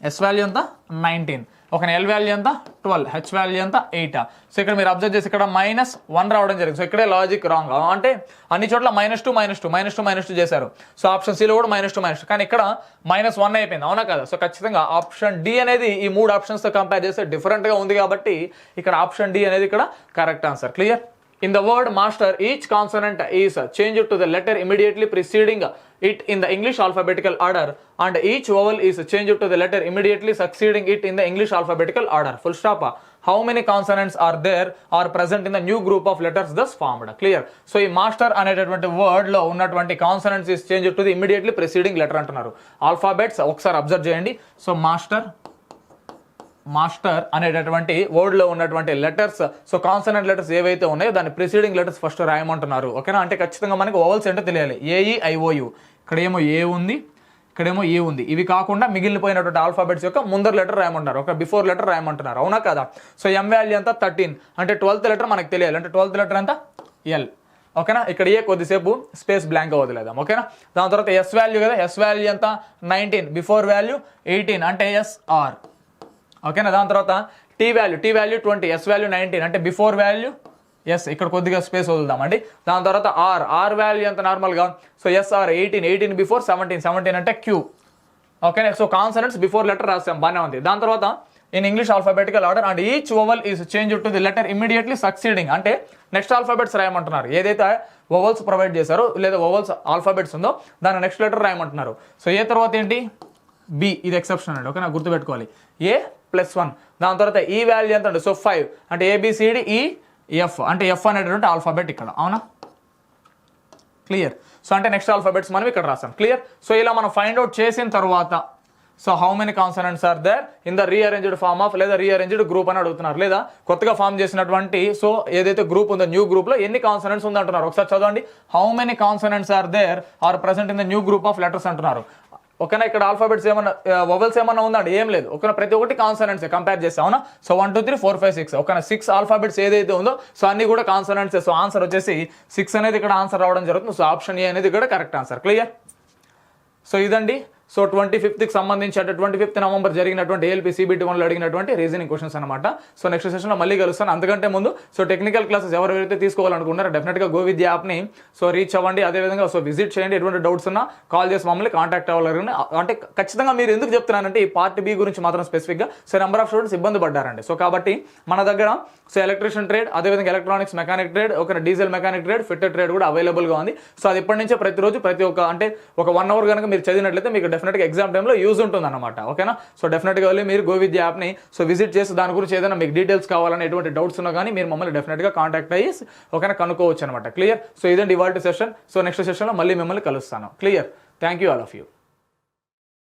ఎస్ వాల్యూ ఎంత 19, ఒక ఎల్ వాల్యూ ఎంత 12, హెచ్ వాల్యూ ఎంత 8. సో ఇక్కడ మీరు అబ్జర్వ్ చేసి ఇక్కడ -1 రావడం జరిగింది. సో ఇక్కడే లాజిక్ రాంగ్, అంటే అన్ని చోట్ల -2 చేశారు. సో ఆప్షన్ సిలో కూడా -2 కానీ ఇక్కడ -1 అయిపోయింది, అవునా కదా. సో ఖచ్చితంగా ఆప్షన్ డి అనేది ఈ 3 ఆప్షన్స్తో కంపేర్ చేస్తే డిఫరెంట్గా ఉంది కాబట్టి ఇక్కడ ఆప్షన్ డి అనేది ఇక్కడ correct answer. Clear? In the word master, each consonant is changed to the letter immediately preceding it in the English alphabetical order, and each vowel is changed to the letter immediately succeeding it in the English alphabetical order. Full stop. How many consonants are there or present in the new group of letters thus formed? Clear? So ఈ మాస్టర్ అనేటటువంటి వర్డ్ లో ఉన్నటువంటి consonants is change to the immediately preceding letter అంటున్నారు. ఆల్ఫాబెట్స్ ఒకసారి అబ్జర్వ్ చేయండి. సో మాస్టర్ అనేటటువంటి వర్డ్ లో ఉన్నటువంటి లెటర్స్, సో కాన్సనెంట్ లెటర్స్ ఏవైతే ఉన్నాయో దాని ప్రిసీడింగ్ లెటర్స్ ఫస్ట్ రాయమంటున్నారు. ఓకేనా? అంటే ఖచ్చితంగా మనకి వోవెల్స్ ఏంటో తెలియాలి. AEIOU, ఇక్కడేమో ఏ ఉంది, ఇక్కడేమో ఏ ఉంది. ఇవి కాకుండా మిగిలిపోయినటువంటి ఆల్ఫాబెట్స్ యొక్క ముందర లెటర్ రాయమంటున్నారు, ఒక బిఫోర్ లెటర్ రాయమంటున్నారు, అవునా కదా. సో ఎం వాల్యూ ఎంత 13, అంటే 12th లెటర్ మనకు తెలియాలి. అంటే 12th లెటర్ ఎంత ఎల్. ఓకేనా? ఇక్కడ ఏ కొద్దిసేపు స్పేస్ బ్లాంక్ వదిలేదాం. ఓకేనా? దాని తర్వాత ఎస్ వాల్యూ కదా, ఎస్ వాల్యూ ఎంత 19, బిఫోర్ వాల్యూ 18 అంటే SR. ఓకేనా? దాని తర్వాత టీ వాల్యూ 20, ఎస్ వాల్యూ 19 అంటే బిఫోర్ వాల్యూ ఎస్, ఇక్కడ కొద్దిగా స్పేస్ వదులుదామండి. దాని తర్వాత ఆర్ వాల్యూ ఎంత నార్మల్గా, సో SR 18 బిఫోర్ 17 అంటే క్యూ. ఓకేనా? సో కాన్సనెంట్స్ బిఫోర్ లెటర్ రాసాం, బాగానే ఉంది. దాని తర్వాత in English alphabetical order and each vowel is change to the letter immediately succeeding, అంటే నెక్స్ట్ ఆల్ఫాబెట్స్ రాయమంటున్నారు. ఏదైతే వోవెల్స్ ప్రొవైడ్ చేశారో లేదా వోవెల్స్ ఆల్ఫాబెట్స్ ఉందో దాని నెక్స్ట్ లెటర్ రాయమంటున్నారు. సో ఏ తర్వాత ఏంటి బి, ఇది ఎక్సెప్షన్ అండి. ఓకేనా? గుర్తుపెట్టుకోవాలి. A+1. దాని తర్వాత ఈ వాల్యూ ఎంత అంటే సో 5 అంటే ABCDEF అంటే ఎఫ్ అనేటువంటి ఆల్ఫాబెట్ ఇక్కడ, అవునా? క్లియర్? సో అంటే నెక్స్ట్ ఆల్ఫాబెట్స్ మనం ఇక్కడ రాసాం. క్లియర్? సో ఇలా మనం ఫైండ్ అవుట్ చేసిన తర్వాత so how many consonants are there in the rearranged form of, లేదా రీఅరేంజ్డ్ గ్రూప్ అని అడుగుతున్నారు, లేదా కొత్తగా ఫామ్ చేసినటువంటి సో ఏదైతే గ్రూప్ ఉందో న్యూ గ్రూప్ లో ఎన్ని కాన్సనెంట్స్ ఉంది అంటున్నారు. ఒకసారి చదవండి. How many consonants are there are present in the new group of letters అంటున్నారు. ఓకేనా? ఇక్కడ ఆల్ఫాబెట్స్ ఏమన్నా వొవెల్స్ ఏమన్నా ఉందండి? ఏం లేదు. ఓకేనా? ప్రతి ఒక్కటి కాన్సనెంట్స్ కంపేర్ చేస్తాం, అవునా? సో 1 2 3 4 5 6 ఓకేనా? 6 ఆల్ఫాబెట్స్ ఏదైతే ఉందో సో అన్ని కూడా కాన్సనెంట్స్. సో ఆన్సర్ వచ్చేసి 6 అనేది ఇక్కడ ఆన్సర్ రావడం జరుగుతుంది. సో ఆప్షన్ ఏ అనేది కూడా కరెక్ట్ ఆన్సర్. క్లియర్? సో ఇదండి సో 25th సంబంధించి అంటే 25th నవంబర్ జరిగినటువంటి ఏఎల్పీ CBT 1లో అడిగినటువంటి రీజనింగ్ క్వశ్చన్స్ అనమాట. సో నెక్స్ట్ సెషన్లో మళ్ళీ కలుస్తాను. అంతకంటే ముందు సో టెక్నికల్ క్లాసెస్ ఎవరైతే తీసుకోవాలనుకుంటారో డెఫినెట్గా గో విద్య యాప్ని సో రీచ్ అవ్వండి. అదేవిధంగా సో విజిట్ చేయండి. ఎటువంటి డౌట్స్ ఉన్నా కాల్ చేసి మమ్మల్ని కాంటాక్ట్ అవ్వాలని. అంటే ఖచ్చితంగా మీరు ఎందుకు చెప్తున్నానంటే ఈ పార్ట్ బి గురించి మాత్రం స్పెసిఫిక్గా సో నెంబర్ ఆఫ్ స్టూడెంట్స్ ఇబ్బంది పడ్డారండి. సో కాబట్టి మన దగ్గర సో ఎలక్ట్రీషియన్ ట్రేడ్, అదేవిధంగా ఎలక్ట్రానిక్స్ మెకానిక్ ట్రేడ్, ఒక diesel mechanic trade, fitter trade కూడా అవైలబుల్గా ఉంది. సో అది ఇప్పటి నుంచే ప్రతిరోజు ప్రతి ఒక్క అంటే ఒక 1 hour కనుక మీరు చదివినట్లయితే మీకు డెఫినెట్గా ఎగ్జామ్ టైంలో యూజ్ ఉంటుంది అనమాట. ఓకేనా? సో డెఫినెట్గా వెళ్ళి మీరు గో విద్య యాప్ని సో విజిట్ చేసి దాని గురించి ఏదైనా మీకు డీటెయిల్స్ కావాలని ఎటువంటి డౌట్స్ ఉన్నా కానీ మీరు మమ్మల్ని డెఫినెట్గా కాంటాక్ట్ అయ్యి ఓకేనా కనుక్కోవచ్చు అనమాట. క్లియర్? సో ఇదండి ఇవాల్టి సెషన్. సో నెక్స్ట్ సెషన్లో మళ్ళీ మిమ్మల్ని కలుస్తాను. Clear? Thank you all of you.